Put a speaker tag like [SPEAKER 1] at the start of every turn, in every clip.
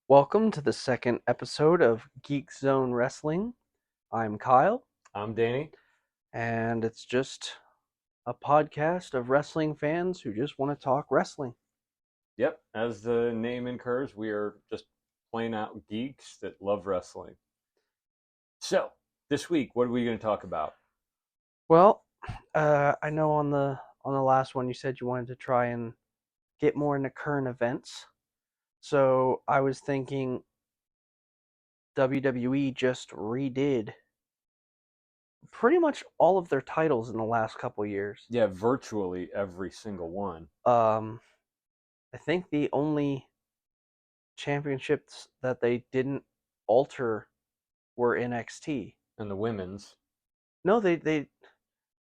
[SPEAKER 1] Welcome to the second episode of Geek Zone Wrestling. I'm Kyle,
[SPEAKER 2] I'm Danny.
[SPEAKER 1] and it's just a podcast of wrestling fans who just want to talk wrestling.
[SPEAKER 2] Yep, as the name incurs, we are just plain out geeks that love wrestling. So, this week, what are we going to talk about?
[SPEAKER 1] Well, I know on the last one you said you wanted to try and get more into current events. So I was thinking WWE just redid pretty much all of their titles in the last couple years.
[SPEAKER 2] Yeah, virtually every single one.
[SPEAKER 1] Um, I think the only championships that they didn't alter were NXT.
[SPEAKER 2] And the women's.
[SPEAKER 1] No, they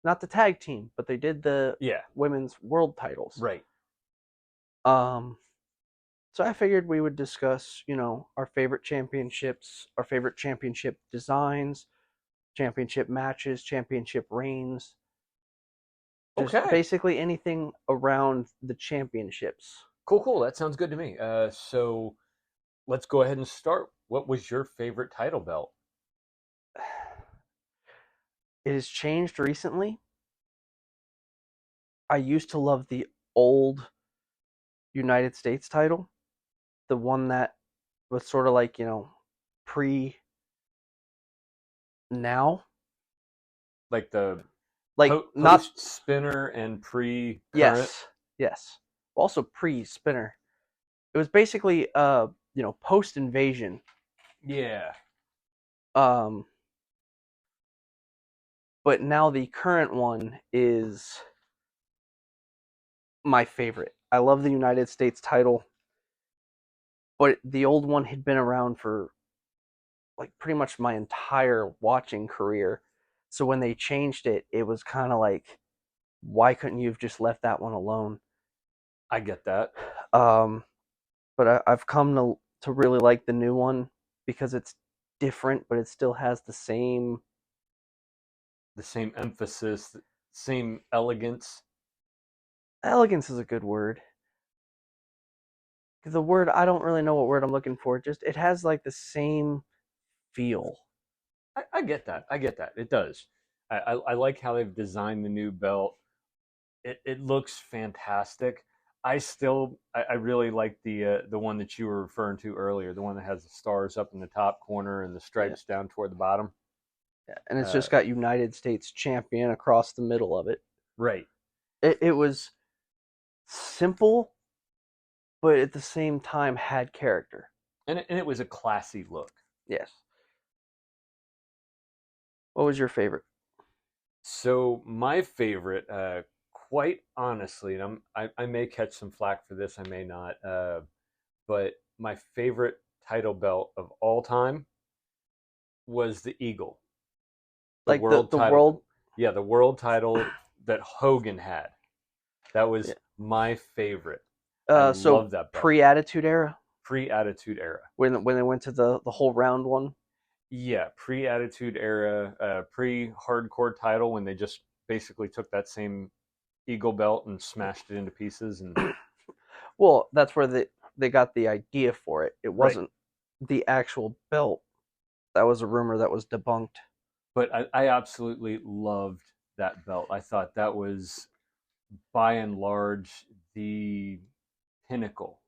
[SPEAKER 1] not the tag team, but they did the
[SPEAKER 2] Yeah,
[SPEAKER 1] women's world titles.
[SPEAKER 2] right.
[SPEAKER 1] Um, so I figured we would discuss, our favorite championships, our favorite championship designs, championship matches, championship reigns, just
[SPEAKER 2] Okay.
[SPEAKER 1] basically anything around the championships.
[SPEAKER 2] Cool. That sounds good to me. So, let's go ahead and start. What was your favorite title belt?
[SPEAKER 1] It has changed recently. I used to love the old United States title, the one that was sort of like, pre now.
[SPEAKER 2] Like the
[SPEAKER 1] Like not
[SPEAKER 2] post spinner and pre current?
[SPEAKER 1] yes. Also pre spinner. It was basically post invasion.
[SPEAKER 2] Yeah.
[SPEAKER 1] Um but now the current one is my favorite. I love the United States title, but the old one had been around for like pretty much my entire watching career. So when they changed it, it was kind of like, why couldn't you have just left that one alone?
[SPEAKER 2] I get that.
[SPEAKER 1] Um, but I've come to really like the new one because it's different, but it still has the same.
[SPEAKER 2] The same emphasis, same elegance.
[SPEAKER 1] Elegance is a good word. The word, I don't really know what word I'm looking for. Just it has like the same feel.
[SPEAKER 2] I get that. I get that. It does. I like how they've designed the new belt. It looks fantastic. I really like the one that you were referring to earlier, the one that has the stars up in the top corner and the
[SPEAKER 1] Yeah,
[SPEAKER 2] stripes down toward the bottom.
[SPEAKER 1] yeah. And it's
[SPEAKER 2] Uh,
[SPEAKER 1] just got United States champion across the middle of it.
[SPEAKER 2] right.
[SPEAKER 1] It was simple, but at the same time had character.
[SPEAKER 2] And it was a classy look.
[SPEAKER 1] Yes. What was your favorite?
[SPEAKER 2] So my favorite, quite honestly, and I may catch some flack for this, I may not, but my favorite title belt of all time was the Eagle, the
[SPEAKER 1] Like the
[SPEAKER 2] world
[SPEAKER 1] the
[SPEAKER 2] title.
[SPEAKER 1] world.
[SPEAKER 2] Yeah, the world title that Hogan had. That
[SPEAKER 1] Yeah.
[SPEAKER 2] was my favorite. I
[SPEAKER 1] So
[SPEAKER 2] love that belt.
[SPEAKER 1] pre Attitude Era
[SPEAKER 2] Pre Attitude Era.
[SPEAKER 1] when they went to the whole round one.
[SPEAKER 2] Yeah, pre Attitude Era, pre Hardcore title when they just basically took that same Eagle belt and smashed it into pieces. And
[SPEAKER 1] Well, that's where they got the idea for it. It
[SPEAKER 2] right.
[SPEAKER 1] wasn't the actual belt. That was a rumor that was debunked.
[SPEAKER 2] But I absolutely loved that belt. I thought that was by and large the pinnacle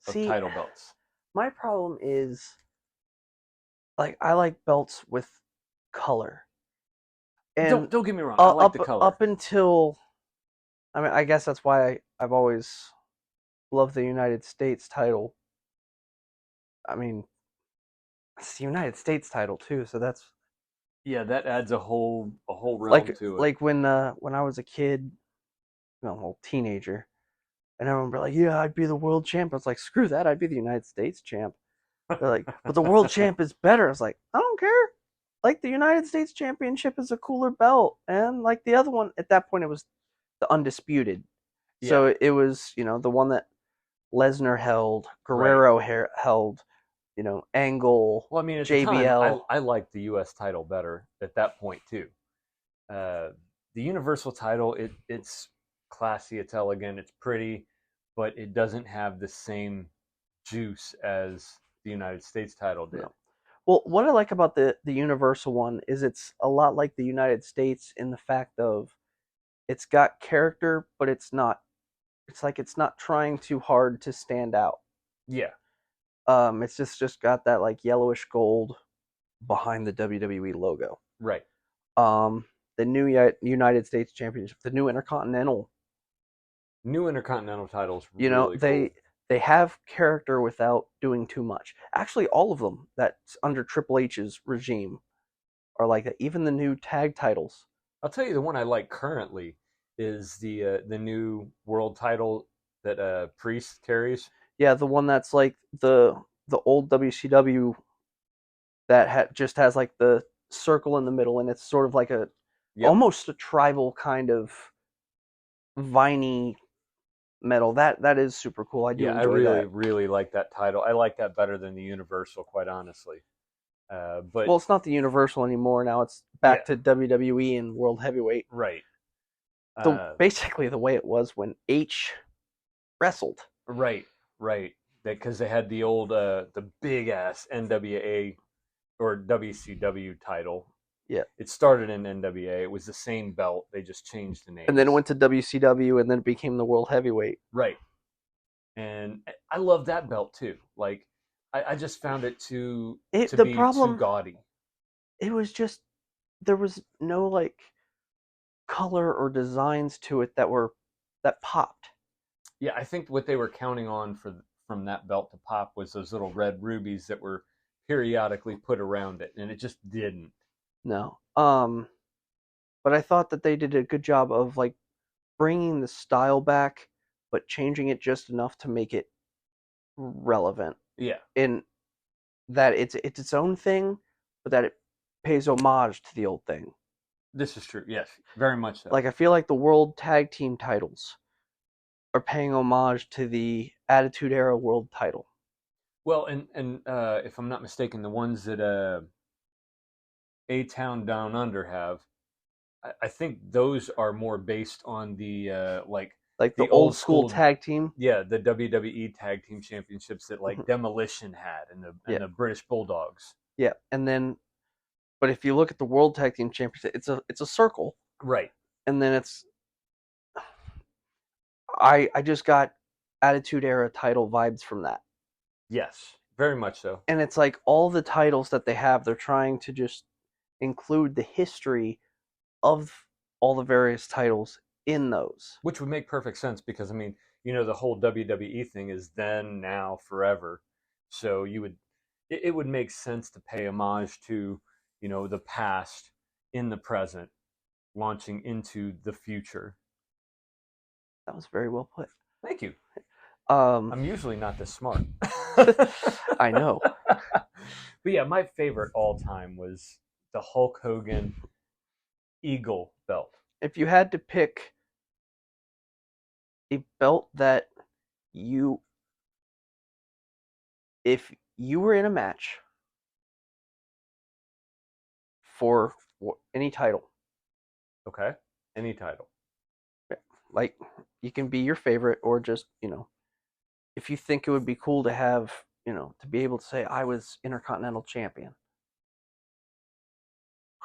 [SPEAKER 2] of
[SPEAKER 1] See,
[SPEAKER 2] title belts.
[SPEAKER 1] my problem is like I like belts with color, and
[SPEAKER 2] Don't get me wrong, I like
[SPEAKER 1] up
[SPEAKER 2] the color.
[SPEAKER 1] up until I mean I guess that's why I've always loved the United States title. I mean, it's the United States title too, so that's
[SPEAKER 2] Yeah, that adds a whole realm
[SPEAKER 1] like
[SPEAKER 2] to it.
[SPEAKER 1] like when I was a kid, well, teenager, and everyone would be like, "Yeah, I'd be the world champ." I was like, "Screw that! I'd be the United States champ." They're like, "But the world champ is better." I was like, "I don't care. Like the United States championship is a cooler belt, and like the other one at that point, it was the undisputed.
[SPEAKER 2] Yeah,
[SPEAKER 1] So it was the one that Lesnar held,
[SPEAKER 2] right.
[SPEAKER 1] Guerrero held, Angle,
[SPEAKER 2] Well, I mean, at the time,
[SPEAKER 1] JBL.
[SPEAKER 2] I liked the U.S. title better at that point too. Uh, the Universal title, it's classy, it's elegant, it's pretty, but it doesn't have the same juice as the United States title did.
[SPEAKER 1] No. Well, what I like about the Universal one is it's a lot like the United States in the fact of it's got character, but it's not. It's like it's not trying too hard to stand out.
[SPEAKER 2] Yeah,
[SPEAKER 1] It's just got that like yellowish gold behind the WWE logo.
[SPEAKER 2] right.
[SPEAKER 1] The new United States Championship, the new Intercontinental.
[SPEAKER 2] New Intercontinental titles
[SPEAKER 1] You know,
[SPEAKER 2] really cool.
[SPEAKER 1] they have character without doing too much. Actually, all of them that's under Triple H's regime are like that. Even the new tag titles.
[SPEAKER 2] I'll tell you the one I like currently is the new world title that Priest carries.
[SPEAKER 1] Yeah, the one that's like the old WCW that just has like the circle in the middle, and it's sort of like a
[SPEAKER 2] Yep.
[SPEAKER 1] almost a tribal kind of viney metal. That is super cool. I do
[SPEAKER 2] Yeah, I
[SPEAKER 1] enjoy
[SPEAKER 2] really
[SPEAKER 1] that.
[SPEAKER 2] really like that title. I like that better than the Universal, quite honestly. But
[SPEAKER 1] Well, it's not the Universal anymore. Now it's
[SPEAKER 2] yeah,
[SPEAKER 1] back to WWE and World Heavyweight.
[SPEAKER 2] right.
[SPEAKER 1] Basically the way it was when H wrestled.
[SPEAKER 2] Right, right. Because they had the old, the big ass NWA or WCW title.
[SPEAKER 1] Yeah.
[SPEAKER 2] It started in NWA. It was the same belt. They just changed the name.
[SPEAKER 1] And then it went to WCW, and then it became the World Heavyweight.
[SPEAKER 2] Right. And I love that belt too. Like, I just found it to
[SPEAKER 1] The
[SPEAKER 2] be
[SPEAKER 1] problem,
[SPEAKER 2] too gaudy.
[SPEAKER 1] it was just there was no like color or designs to it that popped.
[SPEAKER 2] Yeah, I think what they were counting on from that belt to pop was those little red rubies that were periodically put around it, and it just didn't.
[SPEAKER 1] No. But I thought that they did a good job of like bringing the style back, but changing it just enough to make it relevant.
[SPEAKER 2] Yeah,
[SPEAKER 1] In that it's its own thing, but that it pays homage to the old thing.
[SPEAKER 2] this is true. Yes, very much so.
[SPEAKER 1] Like I feel like the World Tag Team titles are paying homage to the Attitude Era World title.
[SPEAKER 2] Well, and if I'm not mistaken, the ones that A Town Down Under have, I think those are more based on the
[SPEAKER 1] Like the
[SPEAKER 2] the
[SPEAKER 1] old school tag team.
[SPEAKER 2] yeah, the WWE Tag Team Championships that like
[SPEAKER 1] Mhm.
[SPEAKER 2] Demolition had and
[SPEAKER 1] Yeah.
[SPEAKER 2] the British Bulldogs.
[SPEAKER 1] Yeah, and then, but if you look at the World Tag Team Championship, it's a circle,
[SPEAKER 2] Right.
[SPEAKER 1] and then it's I just got Attitude Era title vibes from that.
[SPEAKER 2] Yes, very much so.
[SPEAKER 1] And it's like all the titles that they have, they're trying to just include the history of all the various titles in those.
[SPEAKER 2] Which would make perfect sense because I mean, the whole WWE thing is then, now, forever. So it would make sense to pay homage to, the past in the present, launching into the future.
[SPEAKER 1] That was very well put.
[SPEAKER 2] Thank you.
[SPEAKER 1] Um,
[SPEAKER 2] I'm usually not this smart.
[SPEAKER 1] I know.
[SPEAKER 2] But yeah, my favorite all time was the Hulk Hogan Eagle belt.
[SPEAKER 1] If you had to pick a belt that you, if you were in a match for any title,
[SPEAKER 2] Okay. Any title.
[SPEAKER 1] like you can be your favorite or just, if you think it would be cool to have, to be able to say I was Intercontinental Champion,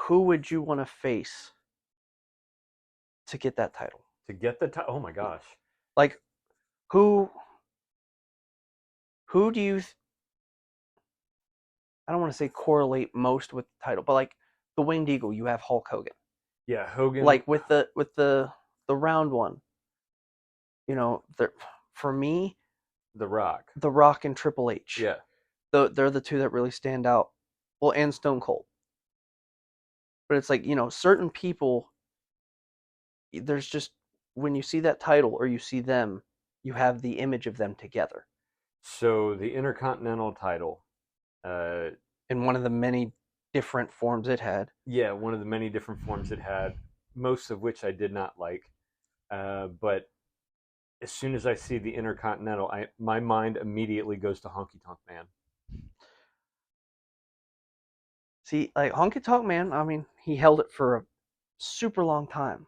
[SPEAKER 1] who would you want to face to get that title?
[SPEAKER 2] To get the title. Oh my gosh.
[SPEAKER 1] Like who do you I don't want to say correlate most with the title, but like the Winged Eagle, you have Hulk Hogan.
[SPEAKER 2] Yeah, Hogan.
[SPEAKER 1] Like with the round one, for me,
[SPEAKER 2] The Rock.
[SPEAKER 1] The Rock and Triple H.
[SPEAKER 2] Yeah.
[SPEAKER 1] They're the two that really stand out. Well, and Stone Cold. But it's like, certain people, there's just, when you see that title or you see them, you have the image of them together.
[SPEAKER 2] So the Intercontinental title,
[SPEAKER 1] in one of the many different forms it had.
[SPEAKER 2] Yeah, one of the many different forms it had, most of which I did not like. But as soon as I see the Intercontinental, my mind immediately goes to Honky Tonk Man.
[SPEAKER 1] See, like Honky Tonk Man, I mean, he held it for a super long time,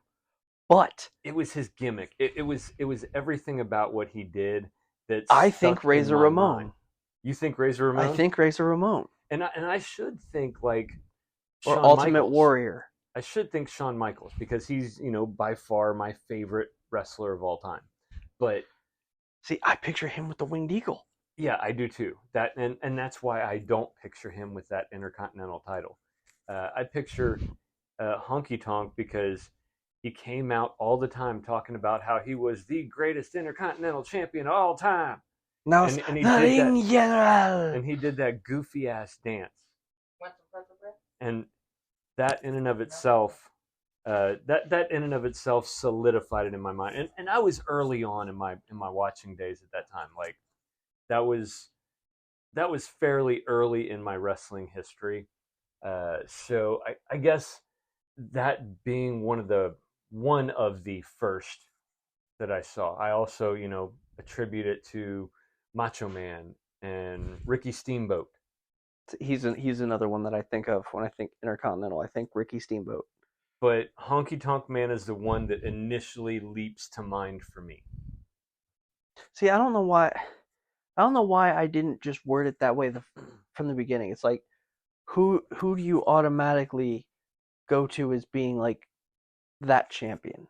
[SPEAKER 1] but
[SPEAKER 2] it was his gimmick. It was everything about what he did that
[SPEAKER 1] I think Razor Ramon.
[SPEAKER 2] mind. You think Razor
[SPEAKER 1] I
[SPEAKER 2] Ramon?
[SPEAKER 1] think Razor Ramon
[SPEAKER 2] And I should think like
[SPEAKER 1] or
[SPEAKER 2] Shawn
[SPEAKER 1] Ultimate
[SPEAKER 2] Michaels.
[SPEAKER 1] Warrior.
[SPEAKER 2] I should think Shawn Michaels because he's, by far my favorite wrestler of all time. But
[SPEAKER 1] See, I picture him with the winged eagle.
[SPEAKER 2] yeah, I do too. And that's why I don't picture him with that Intercontinental title. I picture Honky Tonk because he came out all the time talking about how he was the greatest Intercontinental champion of all time,
[SPEAKER 1] Now it's
[SPEAKER 2] and he
[SPEAKER 1] the
[SPEAKER 2] did that,
[SPEAKER 1] Ring General.
[SPEAKER 2] and he did that goofy ass dance, and that in and of itself, that in and of itself solidified it in my mind. And I was early on in my watching days at that time. Like that was fairly early in my wrestling history. So I guess that being one of the first that I saw. I also, attribute it to Macho Man and Ricky Steamboat.
[SPEAKER 1] He's another one that I think of when I think Intercontinental. I think Ricky Steamboat.
[SPEAKER 2] But Honky Tonk Man is the one that initially leaps to mind for me.
[SPEAKER 1] See, I don't know why. I don't know why I didn't just word it that way from the beginning. It's like, who do you automatically go to as being like that champion?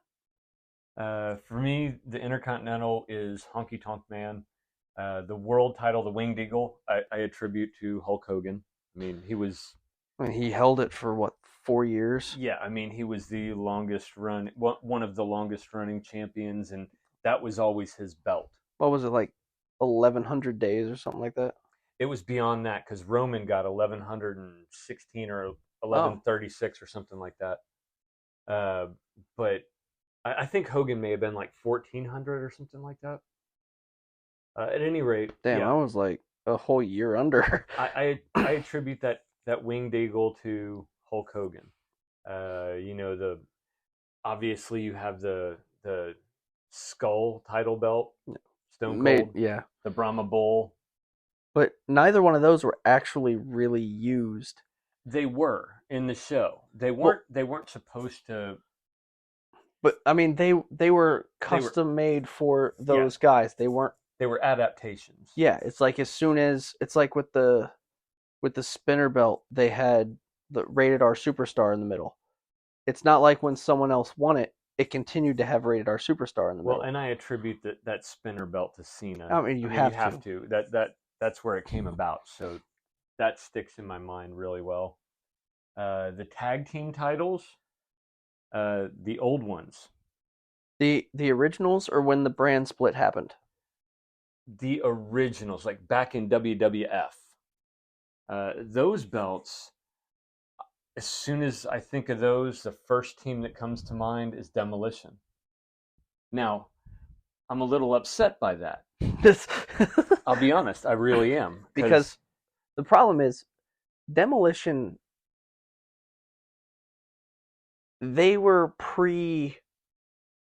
[SPEAKER 2] For me, the Intercontinental is Honky Tonk Man. The world title, the Winged Eagle, I attribute to Hulk Hogan. I mean, he was.
[SPEAKER 1] I mean, he held it for what, 4 years?
[SPEAKER 2] Yeah, I mean, he was the longest run, one of the longest running champions, and that was always his belt.
[SPEAKER 1] What was it, like 1,100 days or something like that?
[SPEAKER 2] It was beyond that because Roman got 1,116 or
[SPEAKER 1] Oh,
[SPEAKER 2] 1,136 or something like that. Uh, but I think Hogan may have been like 1,400 or something like that. At any rate,
[SPEAKER 1] damn,
[SPEAKER 2] yeah,
[SPEAKER 1] I was like a whole year under.
[SPEAKER 2] I attribute that winged eagle to Hulk Hogan. The obviously you have the skull title belt, Stone Cold,
[SPEAKER 1] Yeah,
[SPEAKER 2] the Brahma Bull.
[SPEAKER 1] but neither one of those were actually really used.
[SPEAKER 2] They were in the show.
[SPEAKER 1] Well,
[SPEAKER 2] They weren't supposed to.
[SPEAKER 1] but I mean, they were
[SPEAKER 2] They were
[SPEAKER 1] custom made for
[SPEAKER 2] yeah.
[SPEAKER 1] those guys. They weren't.
[SPEAKER 2] They were adaptations.
[SPEAKER 1] Yeah, it's like as soon as it's like with the spinner belt, they had the rated R superstar in the middle. It's not like when someone else won it, it continued to have rated R superstar in the
[SPEAKER 2] Well,
[SPEAKER 1] middle.
[SPEAKER 2] and I attribute that spinner belt to Cena.
[SPEAKER 1] I mean, you have
[SPEAKER 2] to. That's where it came about. So that sticks in my mind really well. The tag team titles, the old ones,
[SPEAKER 1] the originals, or when the brand split happened.
[SPEAKER 2] the originals, like back in WWF, those belts. As soon as I think of those, the first team that comes to mind is Demolition. Now, I'm a little upset by that.
[SPEAKER 1] This
[SPEAKER 2] I'll be honest, I really am.
[SPEAKER 1] because the problem is Demolition. They were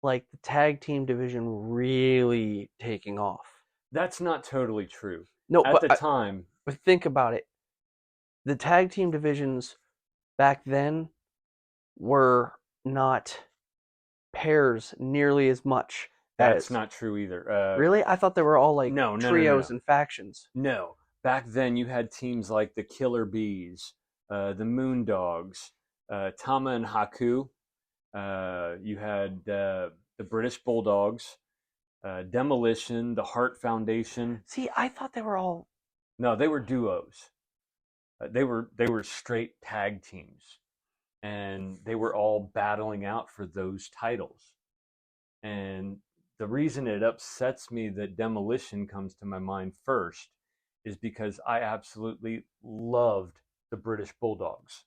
[SPEAKER 1] like the tag team division really taking off.
[SPEAKER 2] That's not totally true.
[SPEAKER 1] No,
[SPEAKER 2] At the time,
[SPEAKER 1] but think about it. The tag team divisions back then were not pairs nearly as much.
[SPEAKER 2] that's not true either.
[SPEAKER 1] Really? I thought they were all like
[SPEAKER 2] No,
[SPEAKER 1] trios and factions.
[SPEAKER 2] No. Back then, you had teams like the Killer Bees, the Moondogs, Tama and Haku. You had the British Bulldogs, Demolition, the Hart Foundation.
[SPEAKER 1] See, I thought they were all.
[SPEAKER 2] No, they were duos. They were straight tag teams, and they were all battling out for those titles. And the reason it upsets me that Demolition comes to my mind first is because I absolutely loved the British Bulldogs,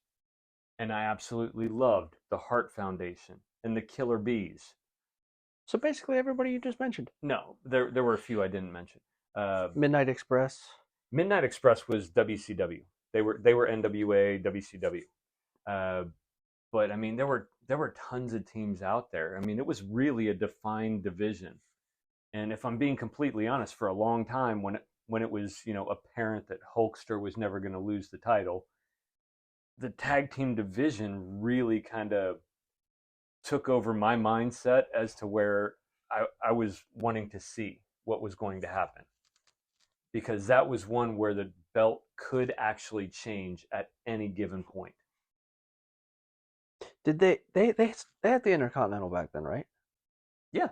[SPEAKER 2] and I absolutely loved the Hart Foundation and the Killer Bees.
[SPEAKER 1] So basically, everybody you just mentioned.
[SPEAKER 2] No, there were a few I didn't mention.
[SPEAKER 1] Midnight Express.
[SPEAKER 2] Midnight Express was WCW. They were NWA, WCW. But I mean, there were tons of teams out there. I mean, it was really a defined division. And if I'm being completely honest, for a long time, when it was apparent that Hulkster was never going to lose the title, the tag team division really kind of took over my mindset as to where I was wanting to see what was going to happen. because that was one where the belt could actually change at any given point.
[SPEAKER 1] Did they had the Intercontinental back then, right?
[SPEAKER 2] Yeah,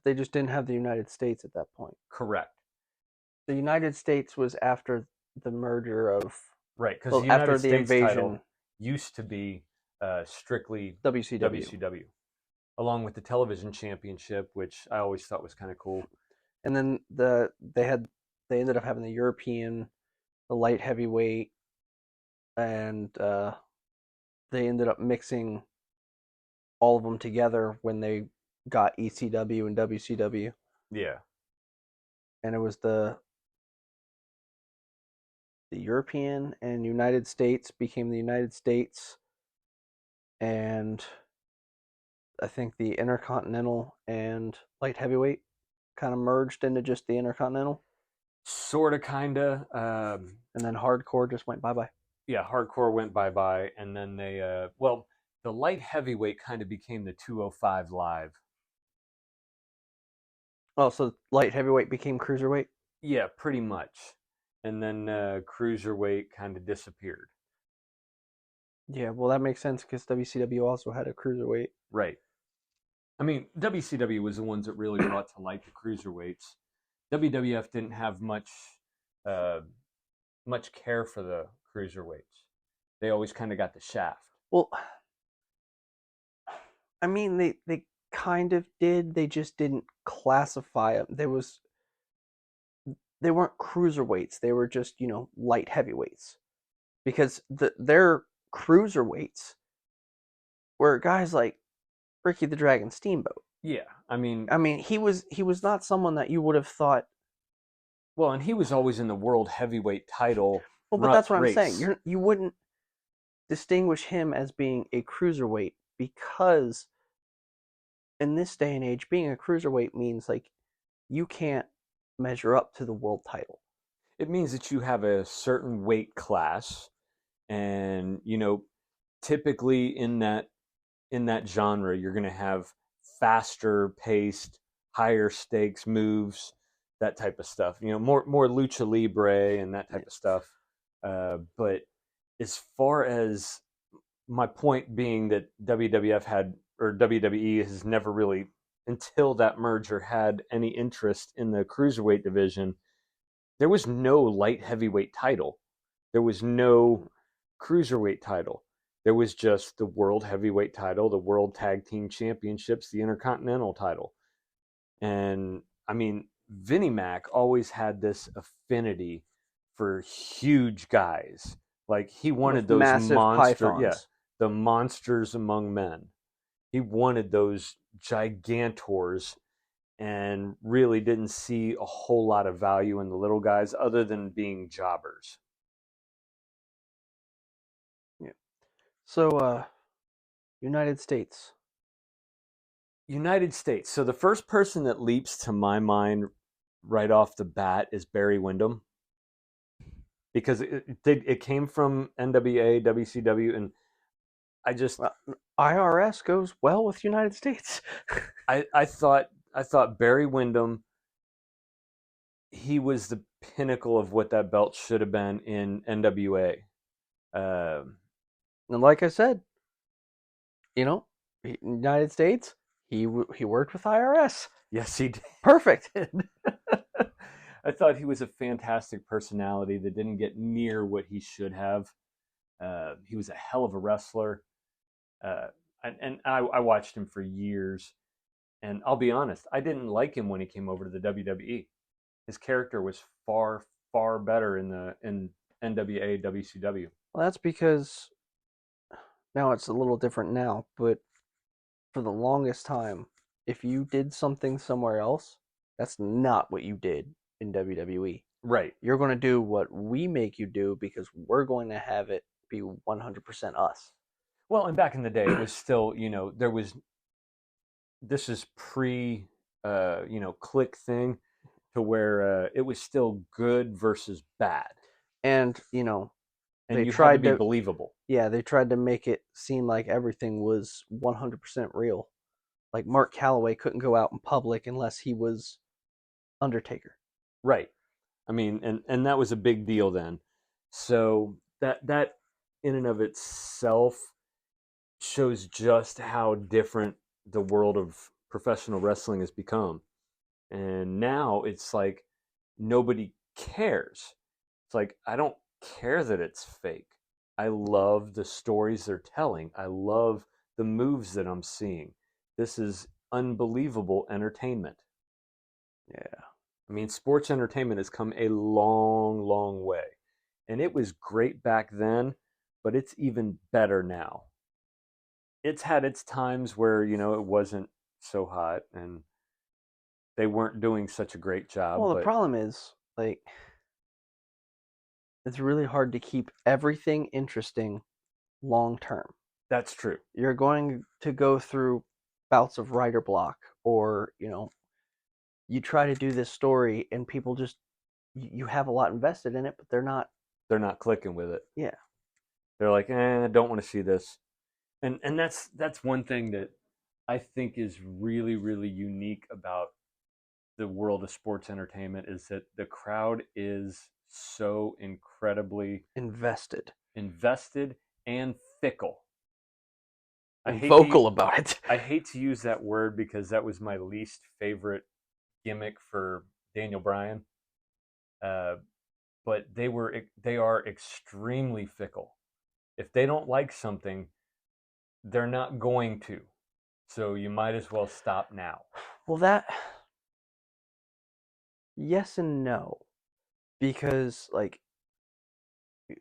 [SPEAKER 1] They just didn't have the United States at that point.
[SPEAKER 2] correct.
[SPEAKER 1] The United States was after the merger of,
[SPEAKER 2] Right, because
[SPEAKER 1] well,
[SPEAKER 2] the
[SPEAKER 1] after
[SPEAKER 2] United
[SPEAKER 1] the
[SPEAKER 2] States
[SPEAKER 1] invasion,
[SPEAKER 2] title used to be strictly
[SPEAKER 1] WCW.
[SPEAKER 2] WCW, along with the television championship, which I always thought was kind of cool.
[SPEAKER 1] And then they ended up having the European, the light heavyweight, and they ended up mixing all of them together when they got ECW and WCW,
[SPEAKER 2] Yeah,
[SPEAKER 1] and it was the European and United States became the United States, and I think the Intercontinental and light heavyweight kind of merged into just the Intercontinental,
[SPEAKER 2] sort of, kind of.
[SPEAKER 1] and then hardcore just went bye bye.
[SPEAKER 2] Yeah, hardcore went bye bye, and then they, well, the light heavyweight kind of became the 205 live.
[SPEAKER 1] Oh, so light heavyweight became cruiserweight.
[SPEAKER 2] Yeah, pretty much. And then cruiserweight kind of disappeared.
[SPEAKER 1] Yeah, well that makes sense because WCW also had a cruiserweight.
[SPEAKER 2] Right. I mean, WCW was the ones that really brought to light the cruiserweights. WWF didn't have uh, much care for the cruiserweights. They always kind of got the shaft.
[SPEAKER 1] Well, I mean they kind of did. They just didn't classify them. They weren't cruiserweights. They were just light heavyweights because their cruiserweights were guys like Ricky the Dragon Steamboat.
[SPEAKER 2] Yeah, I mean,
[SPEAKER 1] He was not someone that you would have thought.
[SPEAKER 2] well, and he was always in the world heavyweight title.
[SPEAKER 1] Well, but that's what
[SPEAKER 2] race.
[SPEAKER 1] I'm saying. You wouldn't distinguish him as being a cruiserweight because in this day and age, being a cruiserweight means like you can't measure up to the world title.
[SPEAKER 2] It means that you have a certain weight class, and typically in that genre, you're going to have faster paced, higher stakes moves, that type of stuff. More lucha libre and that type of stuff. But as far as my point being that WWF had, or WWE has never really, until that merger, had any interest in the cruiserweight division. There was no light heavyweight title. There was no cruiserweight title. There was just the world heavyweight title, the world tag team championships, the intercontinental title. And I mean, Vinnie Mac always had this affinity for huge guys. Like he wanted
[SPEAKER 1] With
[SPEAKER 2] those
[SPEAKER 1] massive
[SPEAKER 2] monster, yeah,
[SPEAKER 1] pythons.
[SPEAKER 2] the monsters among men. He wanted those gigantors and really didn't see a whole lot of value in the little guys other than being jobbers.
[SPEAKER 1] Yeah. So, United States.
[SPEAKER 2] United States. So the first person that leaps to my mind right off the bat is Barry Windham, because it came from NWA, WCW, and I just
[SPEAKER 1] Well, IRS goes well with United States.
[SPEAKER 2] I thought Barry Windham, he was the pinnacle of what that belt should have been in NWA. Um
[SPEAKER 1] And like I said, United States, he worked with IRS.
[SPEAKER 2] yes, he did.
[SPEAKER 1] Perfect.
[SPEAKER 2] I thought he was a fantastic personality that didn't get near what he should have. He was a hell of a wrestler, uh, and I watched him for years. And I'll be honest, I didn't like him when he came over to the WWE. His character was far, far better in NWA, WCW.
[SPEAKER 1] Well, that's because now it's a little different now, but for the longest time, if you did something somewhere else, that's not what you did in WWE.
[SPEAKER 2] Right.
[SPEAKER 1] You're going to do what we make you do because we're going to have it be 100% us.
[SPEAKER 2] Well, and back in the day, it was still, there was, this is click thing, to where it was still good versus bad.
[SPEAKER 1] And,
[SPEAKER 2] And
[SPEAKER 1] they
[SPEAKER 2] you had
[SPEAKER 1] tried
[SPEAKER 2] to be
[SPEAKER 1] to,
[SPEAKER 2] believable.
[SPEAKER 1] yeah, they tried to make it seem like everything was 100% real. Like Mark Calloway couldn't go out in public unless he was Undertaker.
[SPEAKER 2] Right. I mean, and that was a big deal then. So that in and of itself shows just how different the world of professional wrestling has become. And now it's like nobody cares. It's like I don't care that it's fake. I love the stories they're telling. I love the moves that I'm seeing. This is unbelievable entertainment.
[SPEAKER 1] Yeah.
[SPEAKER 2] I mean, sports entertainment has come a long, long way. And it was great back then, but it's even better now. It's had its times where, it wasn't so hot and they weren't doing such a great job,
[SPEAKER 1] Well, the
[SPEAKER 2] but
[SPEAKER 1] problem is, like, it's really hard to keep everything interesting long term.
[SPEAKER 2] that's true.
[SPEAKER 1] You're going to go through bouts of writer block, or, you try to do this story and people just, you have a lot invested in it, but
[SPEAKER 2] They're not clicking with it.
[SPEAKER 1] yeah.
[SPEAKER 2] They're like, I don't want to see this. And that's one thing that I think is really, really unique about the world of sports entertainment is that the crowd is so incredibly
[SPEAKER 1] Invested
[SPEAKER 2] invested and fickle.
[SPEAKER 1] and vocal about it.
[SPEAKER 2] I hate to use that word because that was my least favorite gimmick for Daniel Bryan. But they are extremely fickle. If they don't like something, they're not going to. So you might as well stop now.
[SPEAKER 1] Well, yes and no, because, like,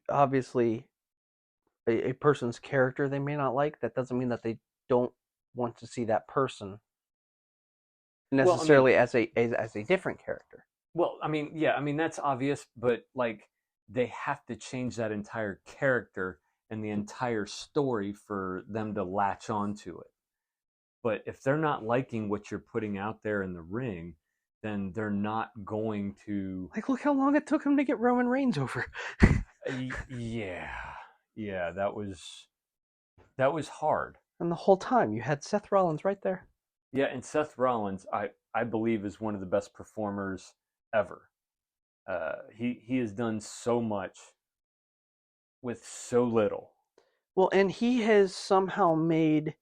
[SPEAKER 1] obviously a person's character they may not like, that doesn't mean that they don't want to see that person necessarily as a different character.
[SPEAKER 2] Well, I mean, yeah, I mean that's obvious, but like they have to change that entire character and the entire story for them to latch onto it. But if they're not liking what you're putting out there in the ring, then they're not going to.
[SPEAKER 1] Like, look how long it took him to get Roman Reigns over.
[SPEAKER 2] Yeah, yeah, that was hard.
[SPEAKER 1] And the whole time you had Seth Rollins right there.
[SPEAKER 2] Yeah, and Seth Rollins, I believe, is one of the best performers ever. He has done so much with so little.
[SPEAKER 1] Well, and he has somehow made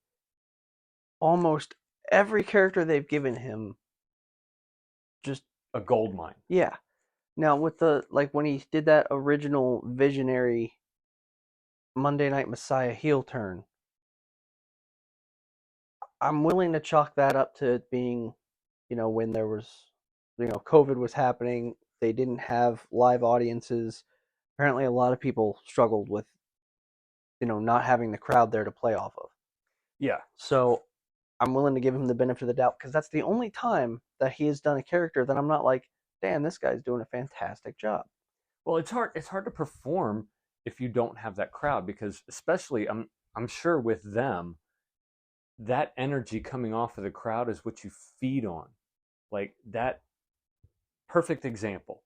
[SPEAKER 1] almost every character they've given him just
[SPEAKER 2] A gold mine.
[SPEAKER 1] yeah. Now with when he did that original visionary Monday Night Messiah heel turn, I'm willing to chalk that up to it being, when there was, COVID was happening, they didn't have live audiences. Apparently a lot of people struggled with, not having the crowd there to play off of.
[SPEAKER 2] Yeah.
[SPEAKER 1] So I'm willing to give him the benefit of the doubt because that's the only time that he has done a character that I'm not like, damn, this guy's doing a fantastic job.
[SPEAKER 2] Well, it's hard. It's hard to perform if you don't have that crowd because, especially, I'm sure with them, that energy coming off of the crowd is what you feed on. Like that perfect example,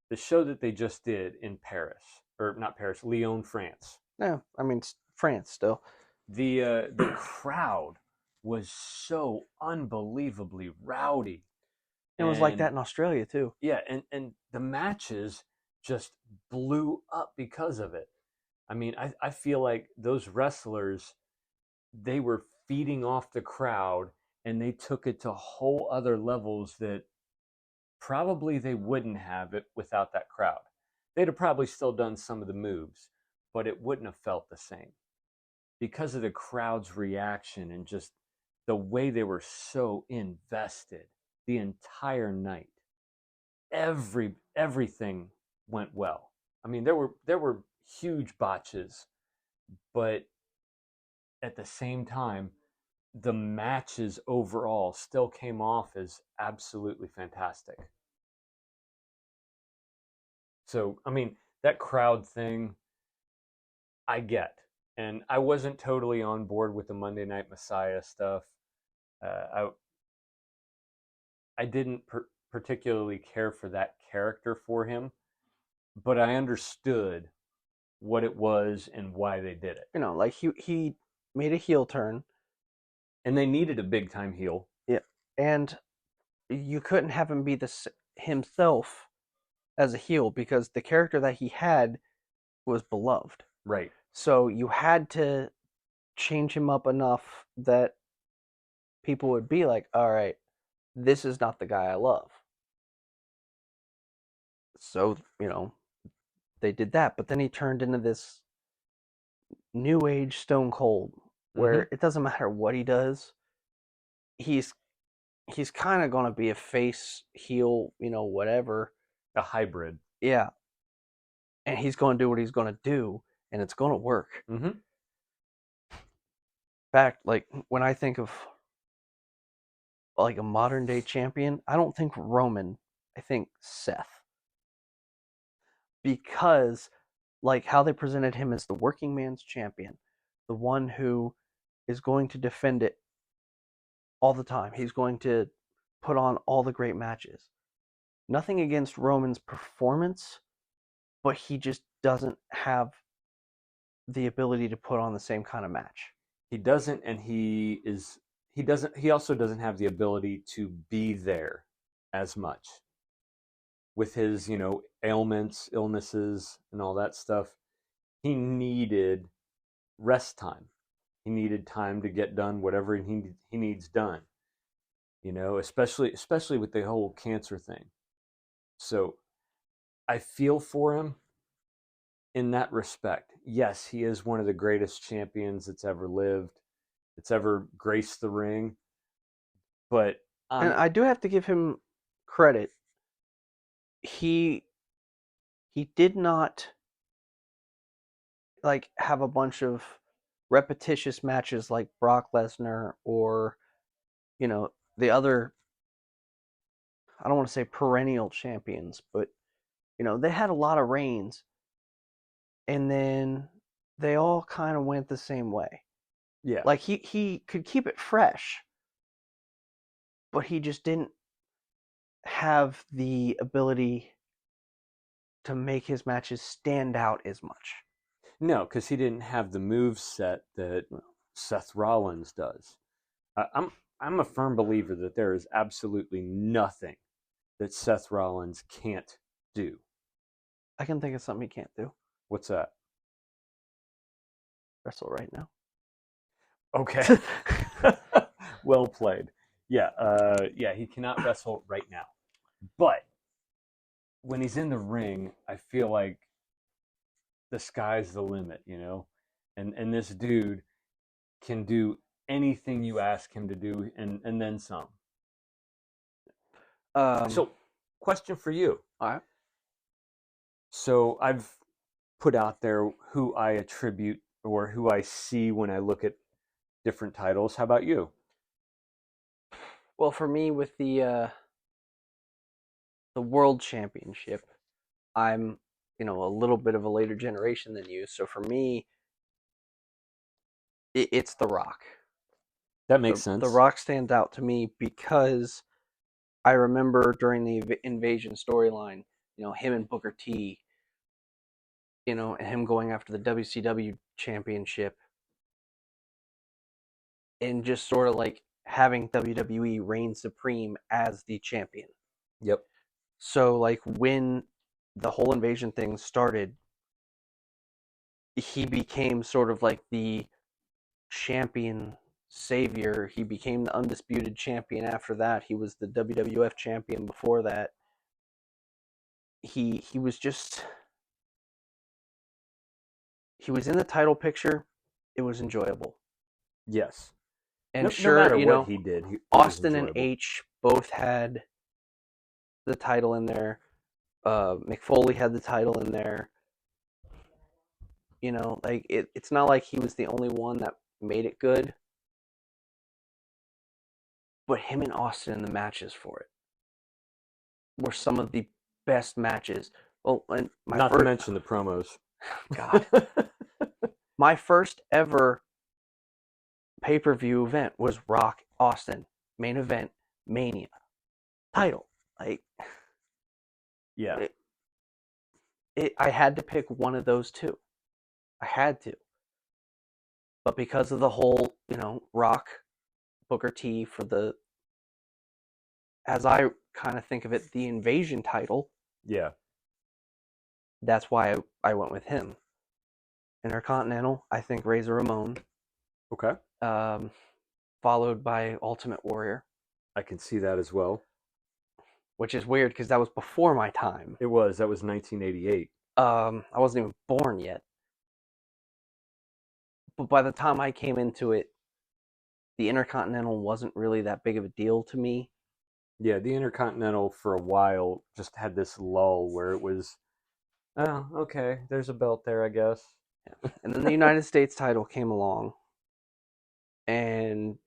[SPEAKER 2] the show that they just did in Paris, or not Paris, Lyon, France.
[SPEAKER 1] Yeah, I mean, France still.
[SPEAKER 2] The crowd was so unbelievably rowdy.
[SPEAKER 1] It was like that in Australia too.
[SPEAKER 2] Yeah, and the matches just blew up because of it. I mean, I feel like those wrestlers, they were feeding off the crowd and they took it to whole other levels that probably they wouldn't have it without that crowd. They'd have probably still done some of the moves, but it wouldn't have felt the same because of the crowd's reaction and just the way they were so invested the entire night. Everything went well. I mean, there were huge botches, but at the same time, the matches overall still came off as absolutely fantastic. So, I mean, that crowd thing, I get. And I wasn't totally on board with the Monday Night Messiah stuff. Uh, I didn't particularly care for that character for him, but I understood what it was and why they did it.
[SPEAKER 1] Like he made a heel turn,
[SPEAKER 2] and they needed a big time heel.
[SPEAKER 1] Yeah, and you couldn't have him be himself as a heel because the character that he had was beloved.
[SPEAKER 2] Right.
[SPEAKER 1] So you had to change him up enough that people would be like, all right, this is not the guy I love. So, they did that. But then he turned into this new age Stone Cold where
[SPEAKER 2] Mm-hmm.
[SPEAKER 1] it doesn't matter what he does. He's kind of going to be a face, heel, whatever.
[SPEAKER 2] A hybrid.
[SPEAKER 1] Yeah. And he's going to do what he's going to do, and it's going to work.
[SPEAKER 2] Mm-hmm.
[SPEAKER 1] In fact, like when I think of like a modern day champion, I don't think Roman, I think Seth. Because like how they presented him as the working man's champion, the one who is going to defend it all the time. He's going to put on all the great matches. Nothing against Roman's performance, but he just doesn't have the ability to put on the same kind of match.
[SPEAKER 2] He doesn't, and he doesn't. He also doesn't have the ability to be there as much with his, ailments, illnesses, and all that stuff. He needed rest time. He needed time to get done whatever he needs done. Especially with the whole cancer thing. So I feel for him in that respect. Yes, he is one of the greatest champions that's ever lived, that's ever graced the ring. But
[SPEAKER 1] And I do have to give him credit. He did not like have a bunch of repetitious matches like Brock Lesnar or the other, I don't want to say perennial champions, but they had a lot of reigns and then they all kind of went the same way.
[SPEAKER 2] yeah,
[SPEAKER 1] Like he could keep it fresh, but he just didn't have the ability to make his matches stand out as much.
[SPEAKER 2] no, because he didn't have the move set that Seth Rollins does. I'm a firm believer that there is absolutely nothing that Seth Rollins can't do.
[SPEAKER 1] I can think of something he can't do.
[SPEAKER 2] What's that?
[SPEAKER 1] Wrestle right now.
[SPEAKER 2] Okay. Well played. Yeah, he cannot wrestle right now. But when he's in the ring, I feel like the sky's the limit, And this dude can do anything you ask him to do and then some. So, question for you.
[SPEAKER 1] All right.
[SPEAKER 2] So, I've put out there who I attribute or who I see when I look at different titles. How about you?
[SPEAKER 1] Well, for me, with the world championship, I'm a little bit of a later generation than you. So for me, it's The Rock.
[SPEAKER 2] That makes sense.
[SPEAKER 1] The Rock stands out to me because I remember during the Invasion storyline, him and Booker T, and him going after the WCW championship and just sort of like having WWE reign supreme as the champion.
[SPEAKER 2] Yep.
[SPEAKER 1] So like when the whole Invasion thing started, he became sort of like the champion savior. He became the undisputed champion after that. He was the WWF champion before that. He was just he was in the title picture. It was enjoyable.
[SPEAKER 2] Yes.
[SPEAKER 1] And
[SPEAKER 2] no
[SPEAKER 1] sure,
[SPEAKER 2] matter what he did,
[SPEAKER 1] Austin and H both had the title in there. Mick Foley had the title in there. Like it's not like he was the only one that made it good. But him and Austin in the matches for it were some of the best matches. Well, and
[SPEAKER 2] not to mention the promos.
[SPEAKER 1] God. My first ever pay-per-view event was Rock Austin. Main event, Mania. Title. Like,
[SPEAKER 2] yeah.
[SPEAKER 1] I had to pick one of those two. I had to. But because of the whole, Rock, Booker T for the, as I kind of think of it, the Invasion title.
[SPEAKER 2] Yeah.
[SPEAKER 1] that's why I went with him. Intercontinental, I think Razor Ramon,
[SPEAKER 2] Okay.
[SPEAKER 1] um, followed by Ultimate Warrior,
[SPEAKER 2] I can see that as well.
[SPEAKER 1] which is weird because that was before my time.
[SPEAKER 2] That was 1988.
[SPEAKER 1] I wasn't even born yet. But by the time I came into it, the Intercontinental wasn't really that big of a deal to me.
[SPEAKER 2] Yeah, the Intercontinental for a while just had this lull where it was, oh, okay, there's a belt there, I guess.
[SPEAKER 1] And then the United States title came along, and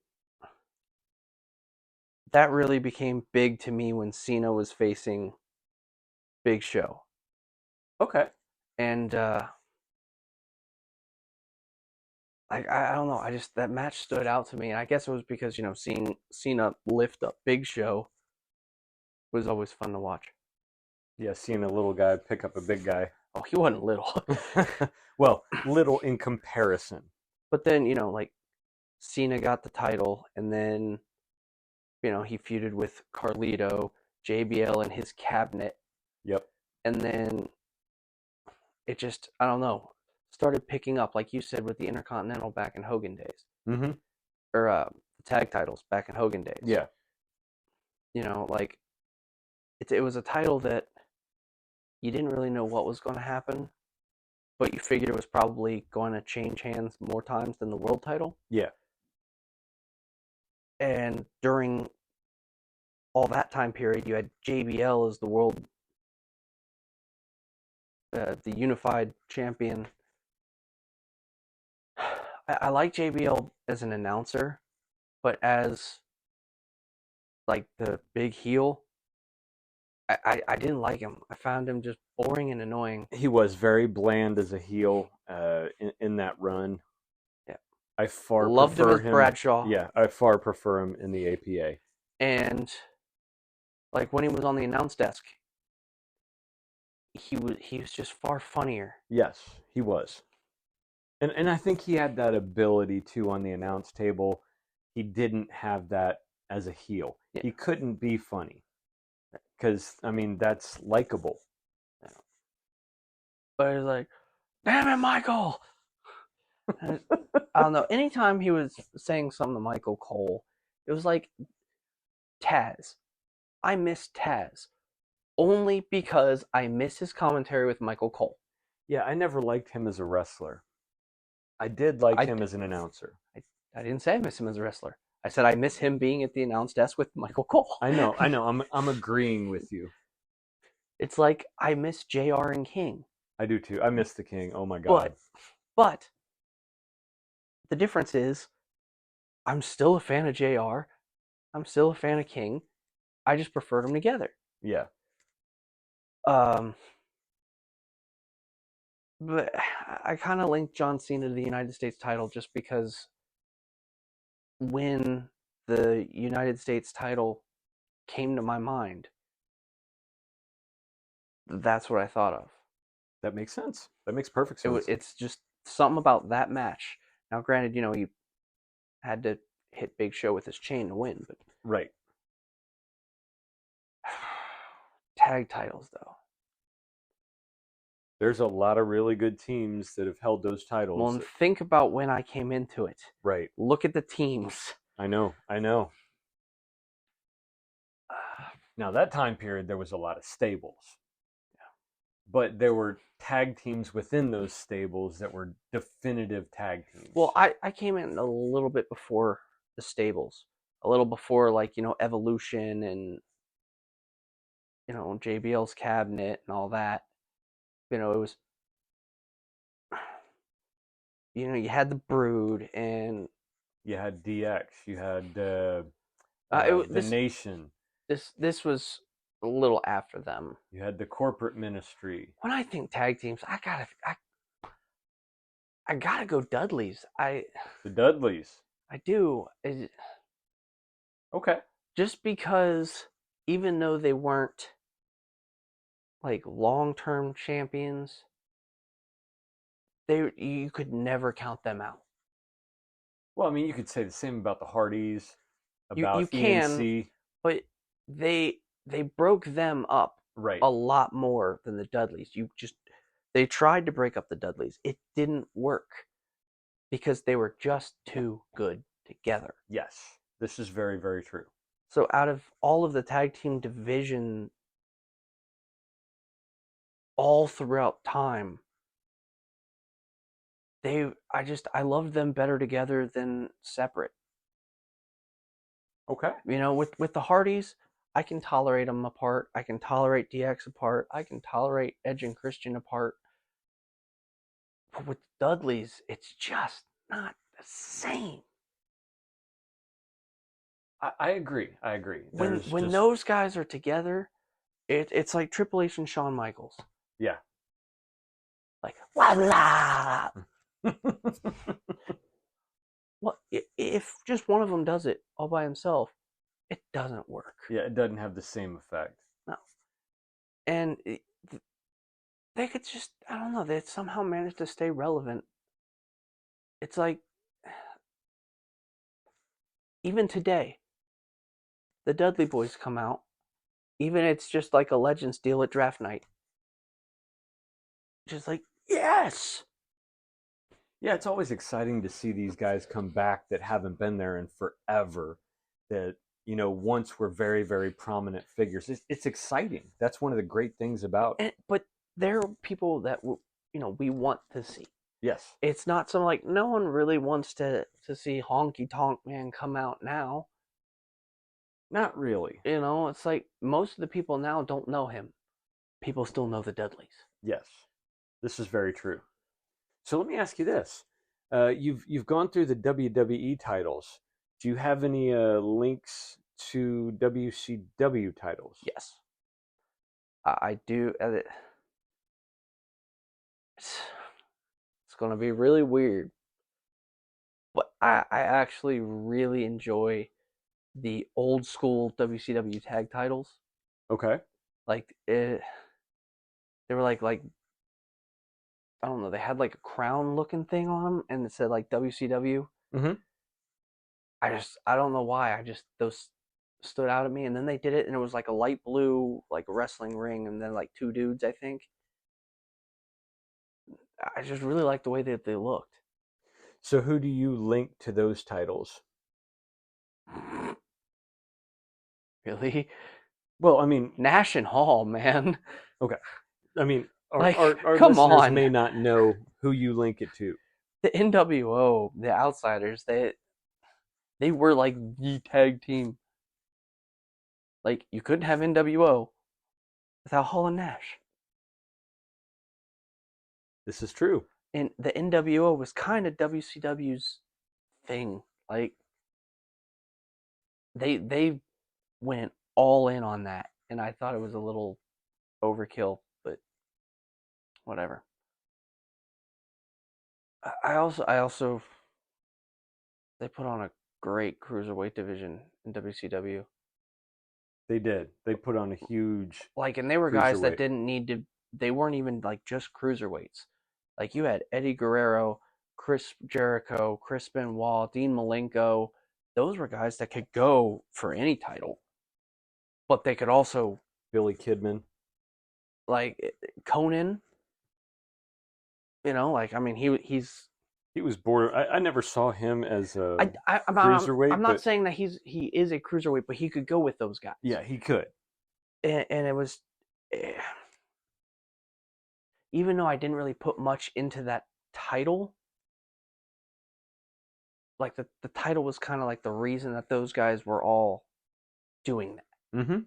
[SPEAKER 1] that really became big to me when Cena was facing Big Show.
[SPEAKER 2] Okay.
[SPEAKER 1] And I don't know, I just that match stood out to me, and I guess it was because seeing Cena lift up Big Show was always fun to watch.
[SPEAKER 2] Yeah, seeing a little guy pick up a big guy.
[SPEAKER 1] Oh, he wasn't little.
[SPEAKER 2] Well, little in comparison.
[SPEAKER 1] But then, like Cena got the title, and then he feuded with Carlito, JBL, and his cabinet,
[SPEAKER 2] Yep.
[SPEAKER 1] and then it just I don't know started picking up, like you said, with the Intercontinental back in Hogan days,
[SPEAKER 2] Mm-hmm.
[SPEAKER 1] or the tag titles back in Hogan days.
[SPEAKER 2] Yeah.
[SPEAKER 1] Like it was a title that you didn't really know what was going to happen, but you figured it was probably going to change hands more times than the world title.
[SPEAKER 2] Yeah.
[SPEAKER 1] And during all that time period, you had JBL as the world, the unified champion. I like JBL as an announcer, but as like the big heel, I didn't like him. I found him just boring and annoying.
[SPEAKER 2] He was very bland as a heel in that run.
[SPEAKER 1] Yeah.
[SPEAKER 2] I far
[SPEAKER 1] Loved him
[SPEAKER 2] prefer
[SPEAKER 1] as Bradshaw.
[SPEAKER 2] Yeah, I far prefer him in the APA.
[SPEAKER 1] And like when he was on the announce desk, he was just far funnier.
[SPEAKER 2] Yes, he was. And I think he had that ability too on the announce table. He didn't have that as a heel.
[SPEAKER 1] Yeah.
[SPEAKER 2] He couldn't be funny. Because, I mean, that's likable.
[SPEAKER 1] Yeah. But it's like, damn it, Michael! I don't know. Anytime he was saying something to Michael Cole, it was like, Taz. I miss Taz. Only because I miss his commentary with Michael Cole.
[SPEAKER 2] Yeah, I never liked him as a wrestler. I did like him as an announcer.
[SPEAKER 1] I didn't say I miss him as a wrestler. I said I miss him being at the announce desk with Michael Cole.
[SPEAKER 2] I know. I'm agreeing with you.
[SPEAKER 1] It's like I miss JR and King.
[SPEAKER 2] I do too. I miss the King. Oh my god.
[SPEAKER 1] But the difference is I'm still a fan of JR. I'm still a fan of King. I just preferred them together.
[SPEAKER 2] Yeah.
[SPEAKER 1] But I kind of linked John Cena to the United States title just because when the United States title came to my mind, that's what I thought of.
[SPEAKER 2] That makes sense. That makes perfect sense.
[SPEAKER 1] It's just something about that match. Now, granted, he had to hit Big Show with his chain to win, but
[SPEAKER 2] right.
[SPEAKER 1] Tag titles, though.
[SPEAKER 2] There's a lot of really good teams that have held those titles.
[SPEAKER 1] Well, and think about when I came into it.
[SPEAKER 2] Right.
[SPEAKER 1] Look at the teams.
[SPEAKER 2] I know. Now, that time period, there was a lot of stables.
[SPEAKER 1] Yeah.
[SPEAKER 2] But there were tag teams within those stables that were definitive tag teams.
[SPEAKER 1] Well, I came in a little bit before the stables. A little before, like, Evolution and, JBL's cabinet and all that. It was, you had the Brood, and
[SPEAKER 2] you had DX, you had the Nation.
[SPEAKER 1] This was a little after them.
[SPEAKER 2] You had the Corporate Ministry.
[SPEAKER 1] When I think tag teams, I gotta go Dudleys.
[SPEAKER 2] The Dudleys.
[SPEAKER 1] I do.
[SPEAKER 2] Okay.
[SPEAKER 1] Just because, even though they weren't like long-term champions, you could never count them out.
[SPEAKER 2] Well, I mean, you could say the same about the Hardys, about
[SPEAKER 1] you can,
[SPEAKER 2] ENC.
[SPEAKER 1] But they broke them up
[SPEAKER 2] right
[SPEAKER 1] a lot more than the Dudleys. They tried to break up the Dudleys. It didn't work because they were just too good together.
[SPEAKER 2] Yes, this is very, very true.
[SPEAKER 1] So out of all of the tag team division all throughout time, I loved them better together than separate.
[SPEAKER 2] Okay.
[SPEAKER 1] With the Hardys, I can tolerate them apart. I can tolerate DX apart. I can tolerate Edge and Christian apart. But with the Dudleys, it's just not the same.
[SPEAKER 2] I agree. I agree.
[SPEAKER 1] When those guys are together, it's like Triple H and Shawn Michaels.
[SPEAKER 2] Yeah.
[SPEAKER 1] Like, voila! Well, if just one of them does it all by himself, it doesn't work.
[SPEAKER 2] Yeah, it doesn't have the same effect.
[SPEAKER 1] No. And they could just, I don't know, they somehow managed to stay relevant. It's like, even today, the Dudley Boys come out, even it's just like a Legends deal at draft night. Just like, yes!
[SPEAKER 2] Yeah, it's always exciting to see these guys come back that haven't been there in forever. That once were very, very prominent figures. It's exciting. That's one of the great things about.
[SPEAKER 1] But they're people that we want to see.
[SPEAKER 2] Yes.
[SPEAKER 1] It's not something like no one really wants to see Honky Tonk Man come out now.
[SPEAKER 2] Not really.
[SPEAKER 1] It's like most of the people now don't know him. People still know the Dudleys.
[SPEAKER 2] Yes, this is very true. So let me ask you this: you've gone through the WWE titles. Do you have any links to WCW titles?
[SPEAKER 1] Yes, I do. It's going to be really weird, but I actually really enjoy the old school WCW tag titles.
[SPEAKER 2] Okay.
[SPEAKER 1] Like they were like I don't know. They had like a crown looking thing on them, and it said like WCW.
[SPEAKER 2] Mm-hmm.
[SPEAKER 1] I don't know why. Those stood out at me, and then they did it, and it was like a light blue like wrestling ring, and then like two dudes, I think. I just really liked the way that they looked.
[SPEAKER 2] So who do you link to those titles?
[SPEAKER 1] Really?
[SPEAKER 2] Well, I mean,
[SPEAKER 1] Nash and Hall, man.
[SPEAKER 2] Okay. I mean,
[SPEAKER 1] Like,
[SPEAKER 2] our
[SPEAKER 1] come
[SPEAKER 2] listeners
[SPEAKER 1] on.
[SPEAKER 2] may not know who you link it to.
[SPEAKER 1] The NWO, the Outsiders, they were like the tag team. Like, you couldn't have NWO without Hall and Nash.
[SPEAKER 2] This is true.
[SPEAKER 1] And the NWO was kind of WCW's thing. Like, they went all in on that, and I thought it was a little overkill, but whatever. I also they put on a great cruiserweight division in WCW.
[SPEAKER 2] They did. They put on a huge
[SPEAKER 1] and they were guys that
[SPEAKER 2] cruiserweight.
[SPEAKER 1] didn't need to. They weren't even like just cruiserweights. Like you had Eddie Guerrero, Chris Jericho, Chris Benoit, Dean Malenko. Those were guys that could go for any title, but they could also
[SPEAKER 2] Billy Kidman.
[SPEAKER 1] like Conan. I mean,
[SPEAKER 2] he was border. I never saw him as a
[SPEAKER 1] cruiserweight. I'm not saying that he is a cruiserweight, but he could go with those guys.
[SPEAKER 2] Yeah, he could.
[SPEAKER 1] And it was, even though I didn't really put much into that title, like the title was kind of like the reason that those guys were all doing that.
[SPEAKER 2] Mm-hmm.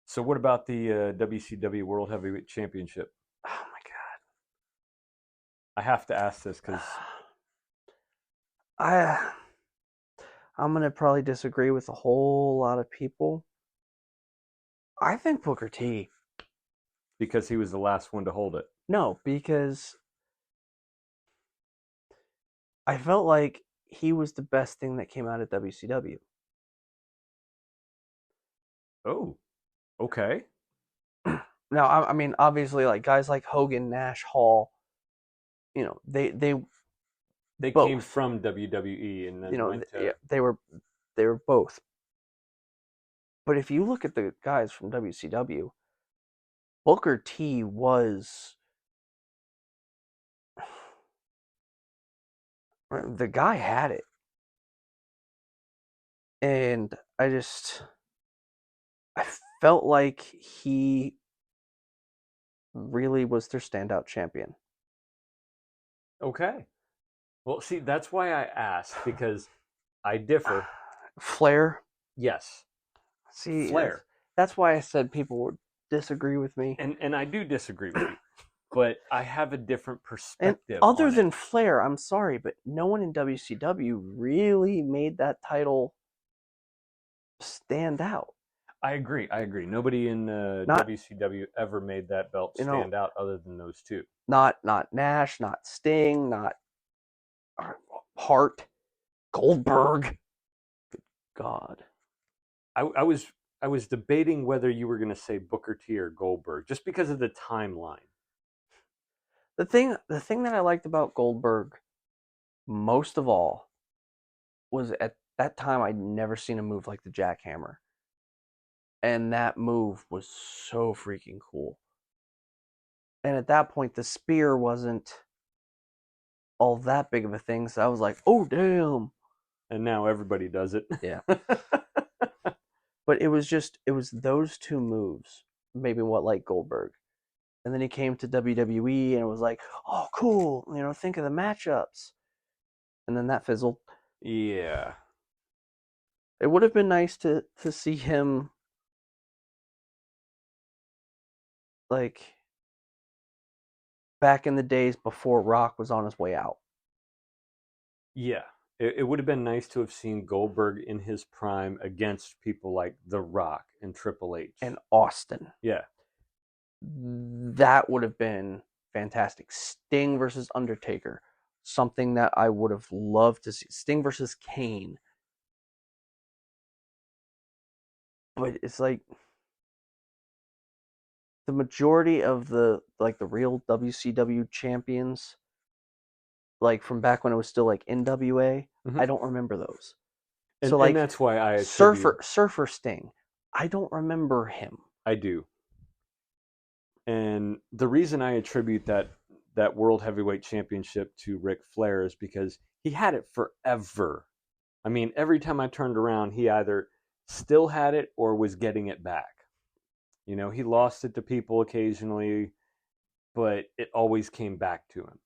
[SPEAKER 2] So what about the WCW World Heavyweight Championship?
[SPEAKER 1] Oh my god!
[SPEAKER 2] I have to ask this because
[SPEAKER 1] I'm gonna probably disagree with a whole lot of people. I think Booker T.
[SPEAKER 2] Because he was the last one to hold it.
[SPEAKER 1] No, because I felt like he was the best thing that came out of WCW.
[SPEAKER 2] Oh, okay.
[SPEAKER 1] Now, I mean, obviously, like guys like Hogan, Nash, Hall, they both
[SPEAKER 2] came from WWE and then went to...
[SPEAKER 1] they were both. But if you look at the guys from WCW, Booker T was the guy had it, and I felt like he really was their standout champion.
[SPEAKER 2] Okay. Well, see, that's why I asked, because I differ.
[SPEAKER 1] Flair,
[SPEAKER 2] Yes,
[SPEAKER 1] see,
[SPEAKER 2] Flair.
[SPEAKER 1] that's why I said people would disagree with me.
[SPEAKER 2] And I do disagree with you, but I have a different
[SPEAKER 1] And
[SPEAKER 2] perspective
[SPEAKER 1] other
[SPEAKER 2] on
[SPEAKER 1] than
[SPEAKER 2] it.
[SPEAKER 1] Flair, I'm sorry, but no one in WCW really made that title stand out.
[SPEAKER 2] I agree. I agree. Nobody in
[SPEAKER 1] Not,
[SPEAKER 2] WCW ever made that belt
[SPEAKER 1] you know,
[SPEAKER 2] stand out other than those two.
[SPEAKER 1] not Nash, not Sting, not Hart, Goldberg. God.
[SPEAKER 2] I was debating whether you were going to say Booker T or Goldberg, just because of the timeline.
[SPEAKER 1] The thing that I liked about Goldberg most of all was at that time I'd never seen a move like the jackhammer. And that move was so freaking cool. And at that point the spear wasn't all that big of a thing, so I was like, "Oh damn."
[SPEAKER 2] And now everybody does it.
[SPEAKER 1] Yeah. But it was those two moves, maybe what like Goldberg. And then he came to WWE and it was like, "Oh cool, think of the matchups." And then that fizzled.
[SPEAKER 2] Yeah.
[SPEAKER 1] It would have been nice to see him like back in the days before Rock was on his way out.
[SPEAKER 2] Yeah. It would have been nice to have seen Goldberg in his prime against people like The Rock and Triple H.
[SPEAKER 1] And Austin.
[SPEAKER 2] Yeah.
[SPEAKER 1] That would have been fantastic. Sting versus Undertaker. Something that I would have loved to see. Sting versus Kane. But it's like the majority of the real WCW champions, like from back when it was still like NWA, I don't remember those. So
[SPEAKER 2] And that's why I
[SPEAKER 1] Surfer Sting, I don't remember him.
[SPEAKER 2] I do. And the reason I attribute that World Heavyweight Championship to Ric Flair is because he had it forever. I mean, every time I turned around, he either still had it or was getting it back. You know, he lost it to people occasionally, but it always came back to him.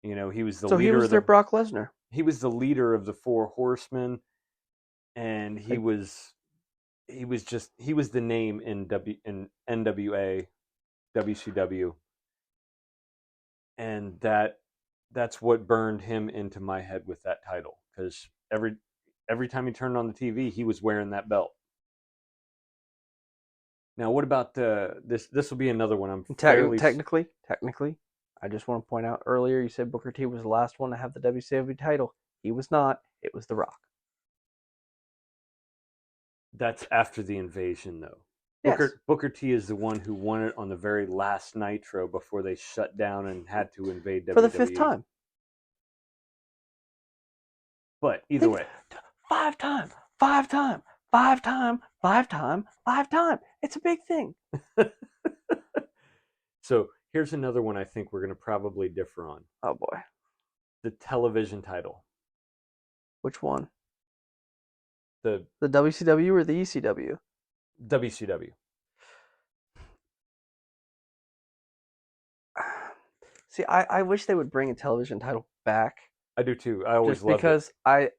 [SPEAKER 2] You know, he was the
[SPEAKER 1] So he
[SPEAKER 2] leader
[SPEAKER 1] was
[SPEAKER 2] of
[SPEAKER 1] their
[SPEAKER 2] the
[SPEAKER 1] Brock Lesnar.
[SPEAKER 2] he was the leader of the Four Horsemen, and he was the name in NWA, WCW, and that's what burned him into my head with that title, because every time he turned on the TV, he was wearing that belt. Now, what about this? This will be another one. I'm fairly
[SPEAKER 1] Technically, I just want to point out earlier you said Booker T was the last one to have the WCW title. He was not. It was The Rock.
[SPEAKER 2] That's after the invasion, though.
[SPEAKER 1] Yes.
[SPEAKER 2] Booker T is the one who won it on the very last Nitro before they shut down and had to invade WWE.
[SPEAKER 1] For the fifth time.
[SPEAKER 2] But either way.
[SPEAKER 1] 5 time, 5 time, 5 time, 5 time, 5 time. It's a big thing.
[SPEAKER 2] So here's another one I think we're going to probably differ on.
[SPEAKER 1] Oh boy.
[SPEAKER 2] The television title.
[SPEAKER 1] Which one?
[SPEAKER 2] The
[SPEAKER 1] WCW or the ECW?
[SPEAKER 2] WCW.
[SPEAKER 1] See, I wish they would bring a television title back.
[SPEAKER 2] I do too. I always
[SPEAKER 1] just
[SPEAKER 2] loved
[SPEAKER 1] because
[SPEAKER 2] it.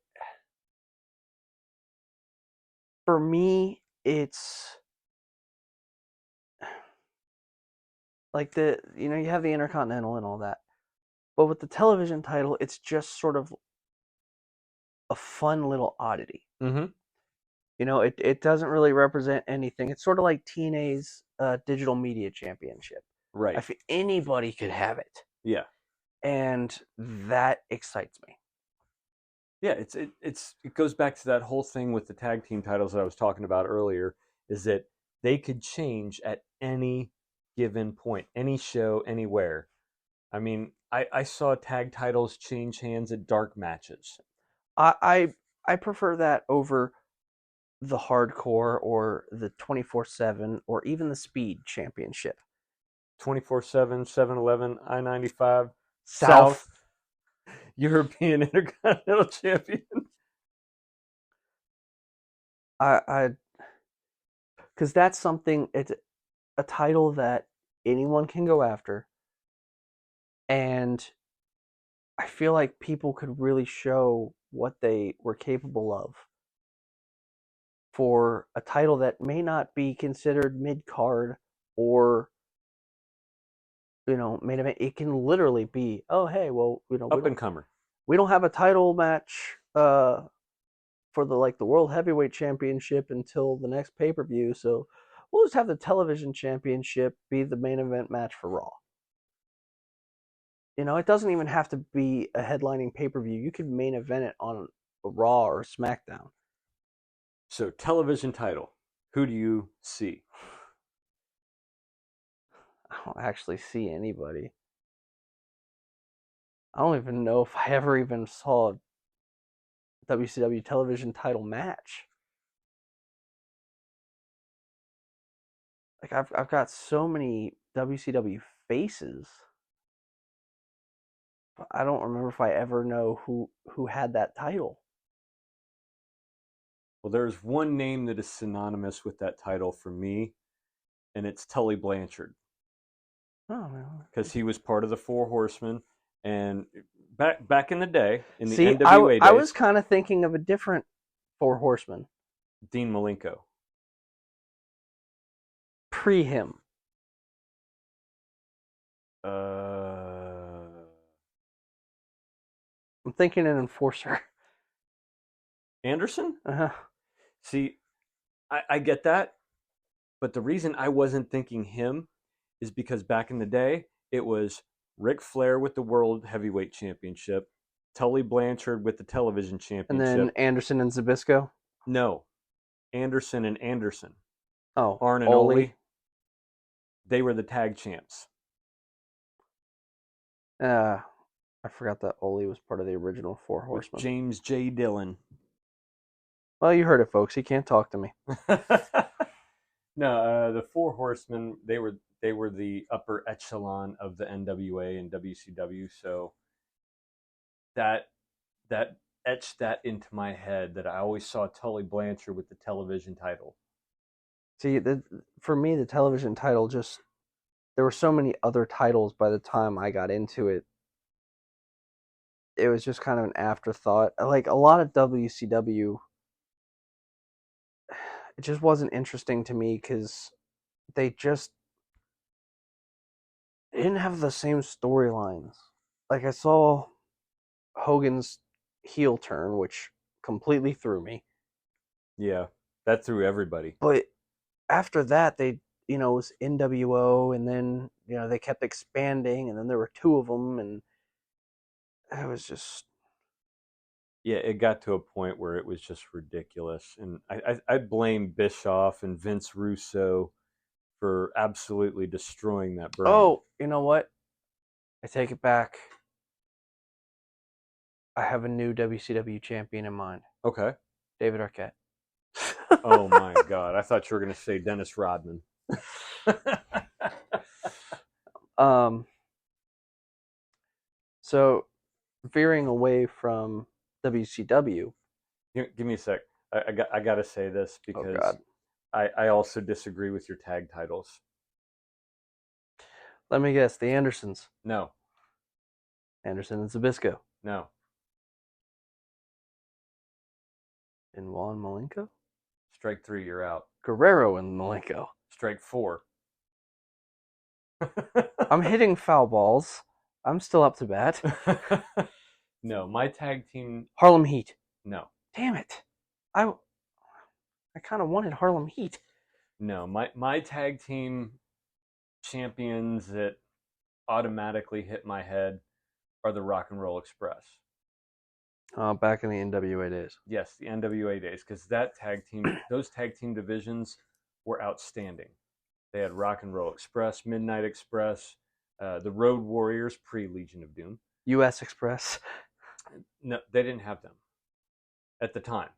[SPEAKER 1] For me, it's like you have the Intercontinental and all that. But with the television title, it's just sort of a fun little oddity.
[SPEAKER 2] Mm-hmm.
[SPEAKER 1] It doesn't really represent anything. It's sort of like TNA's Digital Media Championship.
[SPEAKER 2] Right.
[SPEAKER 1] I feel anybody could have it.
[SPEAKER 2] Yeah.
[SPEAKER 1] And that excites me.
[SPEAKER 2] Yeah, it goes back to that whole thing with the tag team titles that I was talking about earlier, is that they could change at any given point, any show, anywhere. I mean, I saw tag titles change hands at dark matches.
[SPEAKER 1] I prefer that over the hardcore or the 24/7 or even the speed championship.
[SPEAKER 2] 24/7, 7-Eleven, I-95,
[SPEAKER 1] South.
[SPEAKER 2] South, European Intercontinental Champion.
[SPEAKER 1] I because that's something, it's a title that anyone can go after, and I feel like people could really show what they were capable of for a title that may not be considered mid card or main event. It can literally be, oh hey, well,
[SPEAKER 2] Up and comer.
[SPEAKER 1] we don't have a title match for the World Heavyweight Championship until the next pay per view, so we'll just have the television championship be the main event match for Raw. It doesn't even have to be a headlining pay per view. You could main event it on a Raw or SmackDown.
[SPEAKER 2] So, television title. Who do you see?
[SPEAKER 1] I don't actually see anybody. I don't even know if I ever even saw a WCW television title match. Like I've got so many WCW faces. But I don't remember if I ever know who had that title.
[SPEAKER 2] Well, there's one name that is synonymous with that title for me, and it's Tully Blanchard.
[SPEAKER 1] Oh, man.
[SPEAKER 2] Because he was part of the Four Horsemen, and back in the day, in the
[SPEAKER 1] See,
[SPEAKER 2] NWA days,
[SPEAKER 1] I was kind of thinking of a different Four Horsemen.
[SPEAKER 2] Dean Malenko.
[SPEAKER 1] Pre him. I'm thinking an enforcer.
[SPEAKER 2] Anderson?
[SPEAKER 1] Uh-huh.
[SPEAKER 2] See, I get that, but the reason I wasn't thinking him is because back in the day, it was Ric Flair with the World Heavyweight Championship, Tully Blanchard with the Television Championship.
[SPEAKER 1] And then Anderson and Zbyszko?
[SPEAKER 2] No. Anderson and Anderson.
[SPEAKER 1] Oh,
[SPEAKER 2] Arn and Ole. They were the tag champs.
[SPEAKER 1] I forgot that Ole was part of the original Four Horsemen.
[SPEAKER 2] With James J. Dillon.
[SPEAKER 1] Well, you heard it, folks. He can't talk to me.
[SPEAKER 2] No, the Four Horsemen, they were the upper echelon of the NWA and WCW, so that etched that into my head that I always saw Tully Blanchard with the television title.
[SPEAKER 1] See, for me, the television title just, there were so many other titles by the time I got into it. It was just kind of an afterthought. Like a lot of WCW, it just wasn't interesting to me because they didn't have the same storylines. Like I saw Hogan's heel turn, which completely threw me.
[SPEAKER 2] Yeah, that threw everybody.
[SPEAKER 1] But after that, it was NWO, and then they kept expanding, and then there were two of them, and it was just,
[SPEAKER 2] yeah, it got to a point where it was just ridiculous, and I blame Bischoff and Vince Russo for absolutely destroying that brand.
[SPEAKER 1] Oh, you know what? I take it back. I have a new WCW champion in mind.
[SPEAKER 2] Okay.
[SPEAKER 1] David Arquette.
[SPEAKER 2] Oh my God! I thought you were going to say Dennis Rodman.
[SPEAKER 1] So veering away from WCW.
[SPEAKER 2] Give me a sec. I got to say this because I also disagree with your tag titles.
[SPEAKER 1] Let me guess. The Andersons.
[SPEAKER 2] No.
[SPEAKER 1] Anderson and Zbyszko.
[SPEAKER 2] No.
[SPEAKER 1] And Juan Malenko.
[SPEAKER 2] Strike 3, you're out.
[SPEAKER 1] Guerrero and Malenko.
[SPEAKER 2] Strike 4.
[SPEAKER 1] I'm hitting foul balls. I'm still up to bat.
[SPEAKER 2] No, my tag team.
[SPEAKER 1] Harlem Heat.
[SPEAKER 2] No.
[SPEAKER 1] Damn it. I kind of wanted Harlem Heat.
[SPEAKER 2] No, my tag team champions that automatically hit my head are the Rock and Roll Express.
[SPEAKER 1] Back in the NWA days.
[SPEAKER 2] Yes, the NWA days, because those tag team divisions were outstanding. They had Rock and Roll Express, Midnight Express, the Road Warriors, pre-Legion of Doom.
[SPEAKER 1] US Express.
[SPEAKER 2] No, they didn't have them at the time.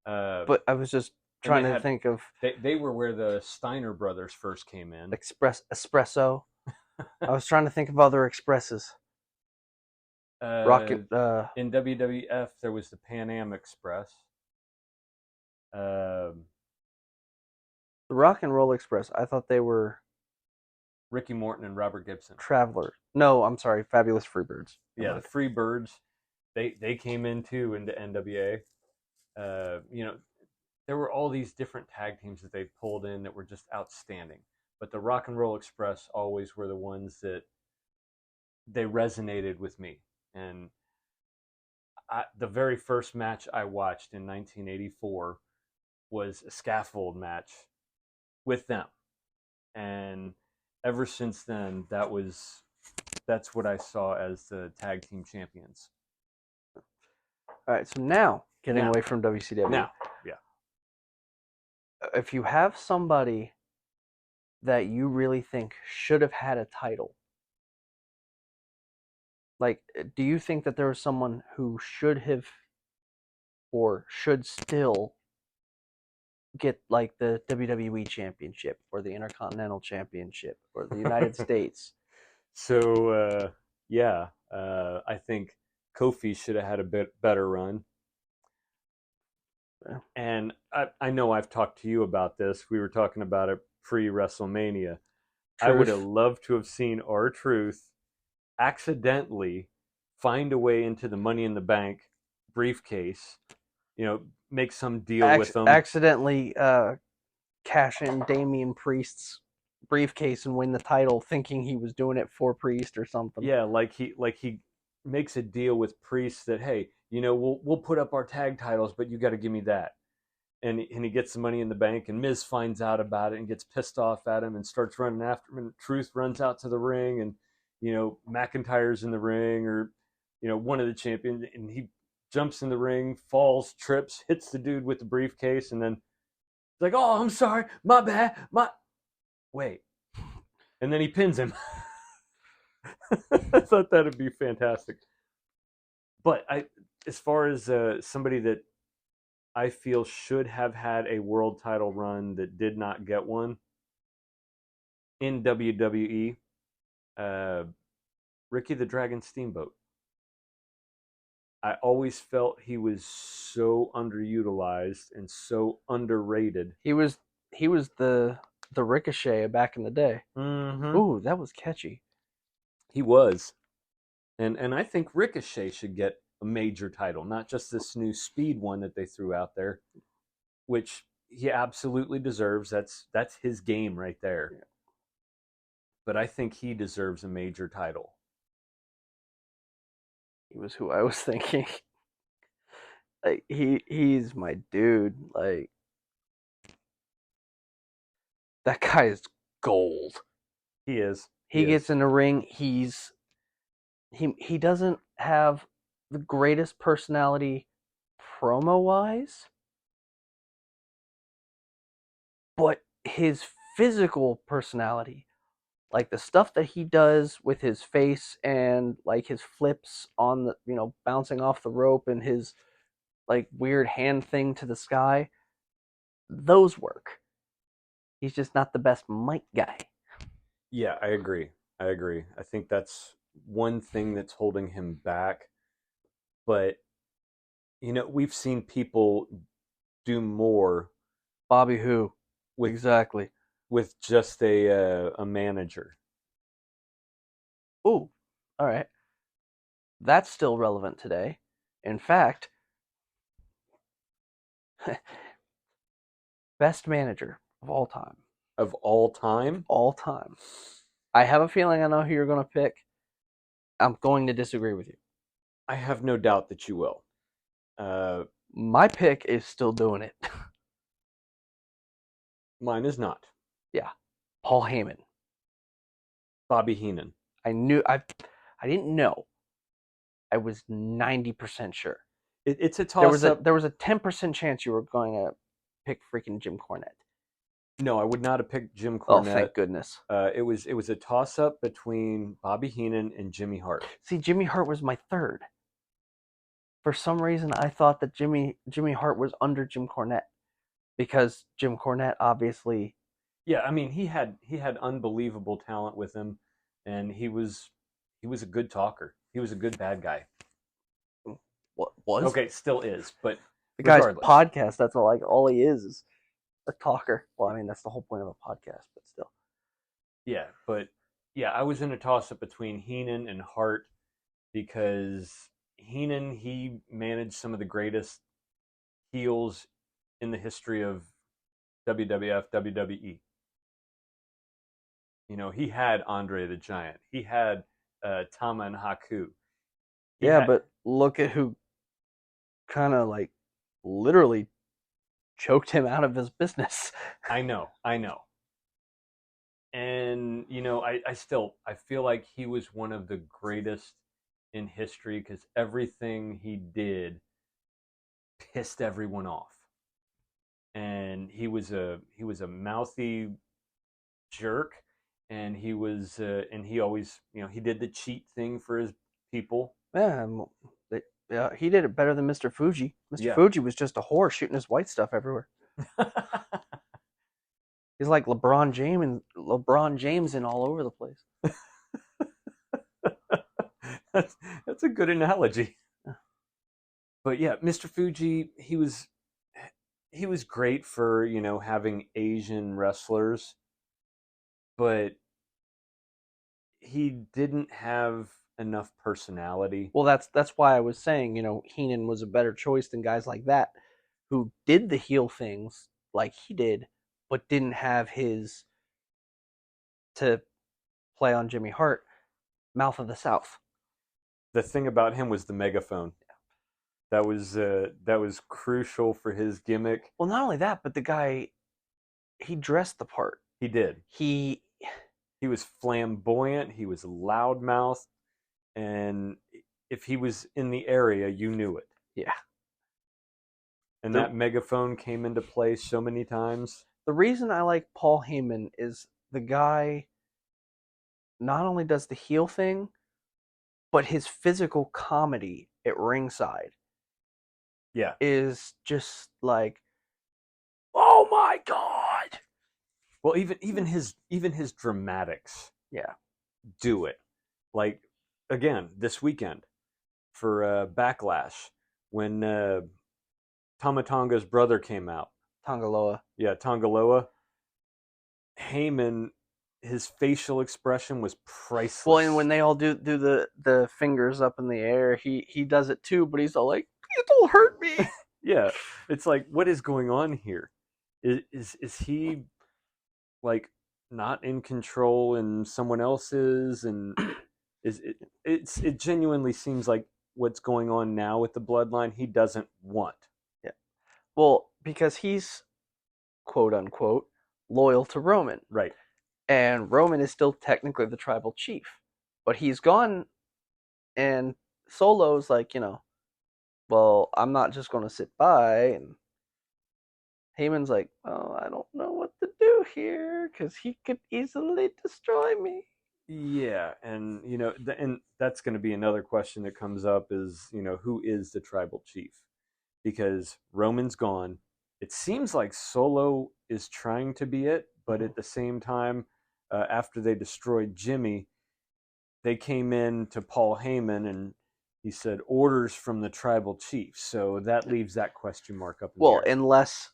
[SPEAKER 1] But I was just trying to think of
[SPEAKER 2] They were where the Steiner brothers first came in.
[SPEAKER 1] Espresso. I was trying to think of other expresses. Rocket.
[SPEAKER 2] In WWF, there was the Pan Am Express.
[SPEAKER 1] The Rock and Roll Express. I thought they were
[SPEAKER 2] Ricky Morton and Robert Gibson.
[SPEAKER 1] Traveler. No, I'm sorry. Fabulous Freebirds.
[SPEAKER 2] Yeah, the Freebirds. They came in too into NWA. There were all these different tag teams that they pulled in that were just outstanding. But the Rock and Roll Express always were the ones that they resonated with me. And the very first match I watched in 1984 was a scaffold match with them. And ever since then, that's what I saw as the tag team champions.
[SPEAKER 1] All right, so now getting away from WCW.
[SPEAKER 2] Now, yeah.
[SPEAKER 1] If you have somebody that you really think should have had a title, like, do you think that there was someone who should have or should still get like the WWE Championship or the Intercontinental Championship or the United States?
[SPEAKER 2] So, I think Kofi should have had a bit better run.
[SPEAKER 1] Yeah.
[SPEAKER 2] And I know I've talked to you about this. We were talking about it pre-WrestleMania. I would have loved to have seen R-Truth accidentally find a way into the Money in the Bank briefcase, make some deal with them.
[SPEAKER 1] Accidentally cash in Damian Priest's briefcase and win the title, thinking he was doing it for Priest or something.
[SPEAKER 2] Yeah, like he makes a deal with Priest that, hey, we'll put up our tag titles, but you got to give me that. And he gets the Money in the Bank, and Miz finds out about it and gets pissed off at him and starts running after him. And Truth runs out to the ring, and McIntyre's in the ring, or one of the champions, and he jumps in the ring, falls, trips, hits the dude with the briefcase, and then he's like, "Oh, I'm sorry, my bad, wait," and then he pins him. I thought that'd be fantastic. But as far as somebody that I feel should have had a world title run that did not get one in WWE, Ricky the Dragon Steamboat. I always felt he was so underutilized and so underrated.
[SPEAKER 1] He was the Ricochet back in the day.
[SPEAKER 2] Mm-hmm.
[SPEAKER 1] Ooh, that was catchy.
[SPEAKER 2] He was. And I think Ricochet should get a major title, not just this new speed one that they threw out there, which he absolutely deserves. That's his game right there. Yeah. But I think he deserves a major title.
[SPEAKER 1] He was who I was thinking. Like, he's my dude. Like, that guy is gold.
[SPEAKER 2] He is.
[SPEAKER 1] He gets in the ring. He doesn't have the greatest personality promo-wise, but his physical personality, like the stuff that he does with his face and like his flips on the, bouncing off the rope and his like weird hand thing to the sky, those work. He's just not the best mic guy.
[SPEAKER 2] Yeah, I agree. I think that's one thing that's holding him back. But, we've seen people do more.
[SPEAKER 1] Bobby who? Exactly.
[SPEAKER 2] With just a manager.
[SPEAKER 1] Ooh, all right. That's still relevant today. In fact, best manager of all time.
[SPEAKER 2] Of all time?
[SPEAKER 1] All time. I have a feeling I know who you're going to pick. I'm going to disagree with you.
[SPEAKER 2] I have no doubt that you will.
[SPEAKER 1] My pick is still doing it.
[SPEAKER 2] Mine is not.
[SPEAKER 1] Yeah. Paul Heyman.
[SPEAKER 2] Bobby Heenan.
[SPEAKER 1] I didn't know. I was 90% sure.
[SPEAKER 2] It's a toss-up.
[SPEAKER 1] There was a 10% chance you were going to pick freaking Jim Cornette.
[SPEAKER 2] No, I would not have picked Jim Cornette.
[SPEAKER 1] Oh, thank goodness.
[SPEAKER 2] It was a toss-up between Bobby Heenan and Jimmy Hart.
[SPEAKER 1] See, Jimmy Hart was my third. For some reason, I thought that Jimmy Hart was under Jim Cornette. because Jim Cornette obviously.
[SPEAKER 2] Yeah, I mean, he had unbelievable talent with him, and he was a good talker. He was a good bad guy.
[SPEAKER 1] What was
[SPEAKER 2] Okay, still is, but
[SPEAKER 1] the guy's
[SPEAKER 2] regardless,
[SPEAKER 1] podcast? That's all he is a talker. Well, I mean that's the whole point of a podcast, but still.
[SPEAKER 2] yeah, but yeah, I was in a toss up between Heenan and Hart because Heenan he managed some of the greatest heels in the history of WWF, WWE. You know, he had Andre the Giant. He had Tama and Haku. He
[SPEAKER 1] Yeah,
[SPEAKER 2] had.
[SPEAKER 1] but look at who kind of like literally choked him out of his business.
[SPEAKER 2] I know, I know. And you know, I still I feel like he was one of the greatest in history because everything he did pissed everyone off. And he was a mouthy jerk, and he always he did the cheat thing for his people.
[SPEAKER 1] Yeah, yeah, he did it better than Mr. Fuji. Mr.
[SPEAKER 2] Yeah.
[SPEAKER 1] Fuji was just a whore shooting his white stuff everywhere. He's like LeBron James in all over the place.
[SPEAKER 2] That's a good analogy. But yeah, Mr. Fuji, he was great for, having Asian wrestlers, but he didn't have enough personality.
[SPEAKER 1] Well, that's why I was saying, Heenan was a better choice than guys like that who did the heel things like he did, but didn't have his, to play on Jimmy Hart, mouth of the South.
[SPEAKER 2] The thing about him was the megaphone. That was crucial for his gimmick.
[SPEAKER 1] Well, not only that, but the guy, he dressed the part.
[SPEAKER 2] He did.
[SPEAKER 1] He
[SPEAKER 2] was flamboyant. He was loudmouth, and if he was in the area, you knew it.
[SPEAKER 1] Yeah.
[SPEAKER 2] And that megaphone came into play so many times.
[SPEAKER 1] The reason I like Paul Heyman is the guy not only does the heel thing, but his physical comedy at ringside is just like, oh my god.
[SPEAKER 2] Well, even his dramatics do it. Like, again, this weekend for Backlash, when Tama Tonga's brother came out.
[SPEAKER 1] Tonga Loa.
[SPEAKER 2] Yeah, Tonga Loa. Heyman, his facial expression was priceless.
[SPEAKER 1] Well, and when they all do the fingers up in the air, he does it too, but he's all like, "It don't hurt me."
[SPEAKER 2] Yeah, it's like, what is going on here? Is he like not in control and someone else is? And it genuinely seems like what's going on now with the bloodline he doesn't want.
[SPEAKER 1] Yeah. Well, because he's quote unquote loyal to Roman.
[SPEAKER 2] Right.
[SPEAKER 1] And Roman is still technically the tribal chief. But he's gone, and Solo's like, well, I'm not just going to sit by. And Heyman's like, oh, I don't know what to do here because he could easily destroy me.
[SPEAKER 2] Yeah, and and that's going to be another question that comes up is, who is the tribal chief? Because Roman's gone. It seems like Solo is trying to be it, but at the same time, after they destroyed Jimmy, they came in to Paul Heyman and he said orders from the tribal chief. So that leaves that question mark up in the air.
[SPEAKER 1] Unless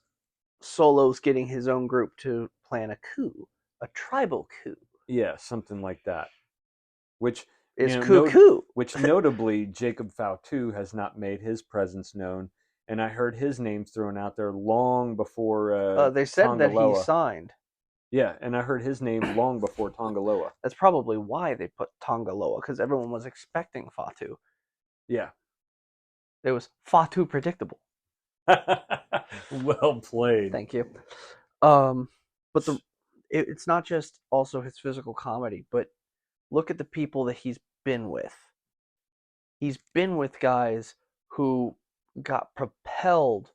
[SPEAKER 1] Solo's getting his own group to plan a coup, a tribal coup.
[SPEAKER 2] Yeah, something like that. Which
[SPEAKER 1] is coup.
[SPEAKER 2] Which notably, Jacob Fatu has not made his presence known, and I heard his name thrown out there long before.
[SPEAKER 1] They said
[SPEAKER 2] Tonga
[SPEAKER 1] that
[SPEAKER 2] Loa.
[SPEAKER 1] He signed.
[SPEAKER 2] Yeah, and I heard his name long before Tonga Loa.
[SPEAKER 1] That's probably why they put Tonga Loa, because everyone was expecting Fatu.
[SPEAKER 2] Yeah,
[SPEAKER 1] it was Fatu predictable.
[SPEAKER 2] Well played.
[SPEAKER 1] Thank you. But it's not just also his physical comedy, but look at the people that he's been with. He's been with guys who got propelled,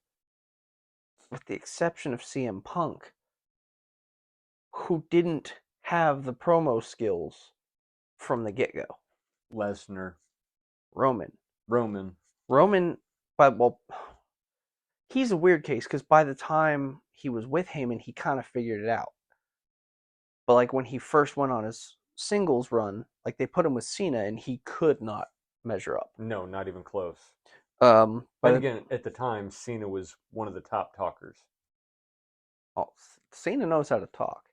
[SPEAKER 1] with the exception of CM Punk, who didn't have the promo skills from the get-go.
[SPEAKER 2] Lesnar.
[SPEAKER 1] Roman.
[SPEAKER 2] But
[SPEAKER 1] he's a weird case because by the time he was with Heyman, he kind of figured it out. But like when he first went on his singles run, like they put him with Cena and he could not measure up.
[SPEAKER 2] No, not even close.
[SPEAKER 1] But
[SPEAKER 2] But again, at the time, Cena was one of the top talkers.
[SPEAKER 1] Cena knows how to talk.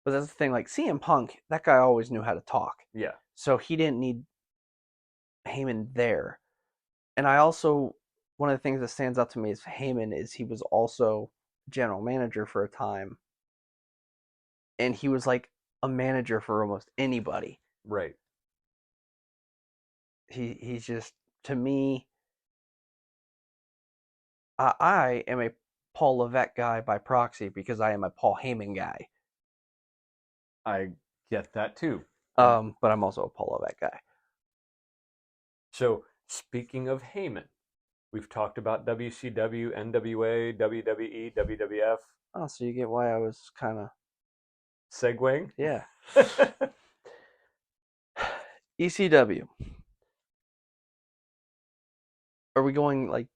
[SPEAKER 1] But that's the thing, like CM Punk, that guy always knew how to talk.
[SPEAKER 2] Yeah.
[SPEAKER 1] So he didn't need Heyman there. And I also, one of the things that stands out to me is Heyman is he was also general manager for a time. And he was like a manager for almost anybody.
[SPEAKER 2] Right.
[SPEAKER 1] He's just, to me, I am a Paul Levesque guy by proxy because I am a Paul Heyman guy.
[SPEAKER 2] I get that too.
[SPEAKER 1] But I'm also a Paul Levesque guy.
[SPEAKER 2] So speaking of Heyman, we've talked about WCW, NWA, WWE, WWF.
[SPEAKER 1] Oh, so you get why I was kind of
[SPEAKER 2] segueing?
[SPEAKER 1] Yeah. ECW. Are we going like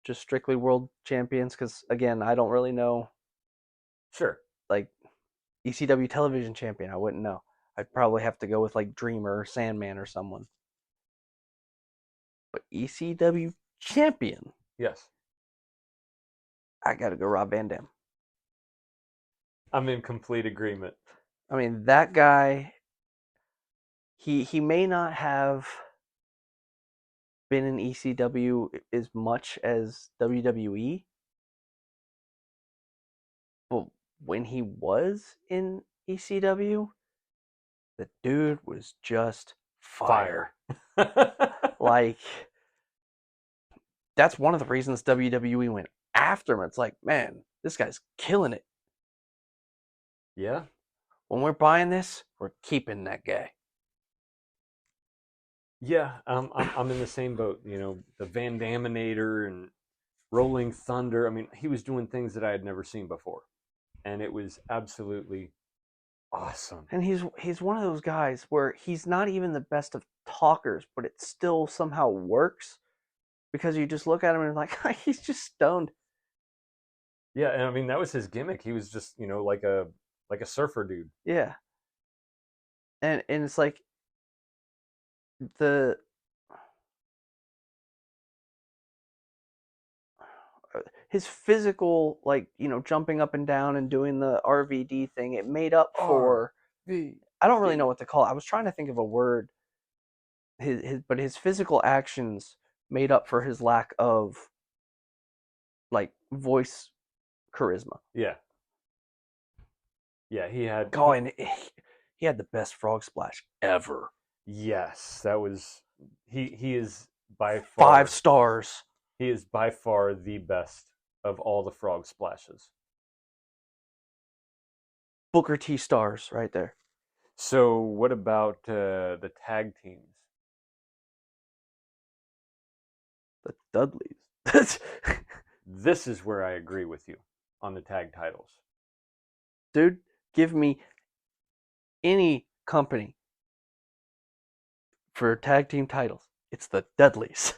[SPEAKER 1] just strictly world champions? Because again, I don't really know.
[SPEAKER 2] Sure.
[SPEAKER 1] Like ECW television champion, I wouldn't know. I'd probably have to go with like Dreamer or Sandman or someone. But ECW champion.
[SPEAKER 2] Yes.
[SPEAKER 1] I gotta go Rob Van Dam.
[SPEAKER 2] I'm in complete agreement.
[SPEAKER 1] I mean, that guy, he may not have been in ECW as much as WWE, but when he was in ECW, the dude was just fire. Like, that's one of the reasons WWE went after him. It's like, man, this guy's killing it.
[SPEAKER 2] Yeah.
[SPEAKER 1] When we're buying this, we're keeping that guy.
[SPEAKER 2] Yeah, I'm in the same boat. You know, the Van Daminator and Rolling Thunder. I mean, he was doing things that I had never seen before, and it was absolutely awesome.
[SPEAKER 1] And he's one of those guys where he's not even the best of talkers, but it still somehow works because you just look at him and like he's just stoned.
[SPEAKER 2] Yeah, and I mean that was his gimmick. He was just like a surfer dude.
[SPEAKER 1] Yeah, and it's like the his physical, like, jumping up and down and doing the RVD thing, it made up for I don't really know what to call it. I was trying to think of a word. But his physical actions made up for his lack of like voice charisma.
[SPEAKER 2] Yeah. Yeah, he had
[SPEAKER 1] he had the best frog splash ever.
[SPEAKER 2] Yes, that was he is by far
[SPEAKER 1] 5 stars.
[SPEAKER 2] He is by far the best of all the frog splashes.
[SPEAKER 1] Booker T stars right there.
[SPEAKER 2] So what about the tag teams?
[SPEAKER 1] The Dudleys.
[SPEAKER 2] This is where I agree with you on the tag titles.
[SPEAKER 1] Dude, give me any company for tag team titles. It's the Dudleys.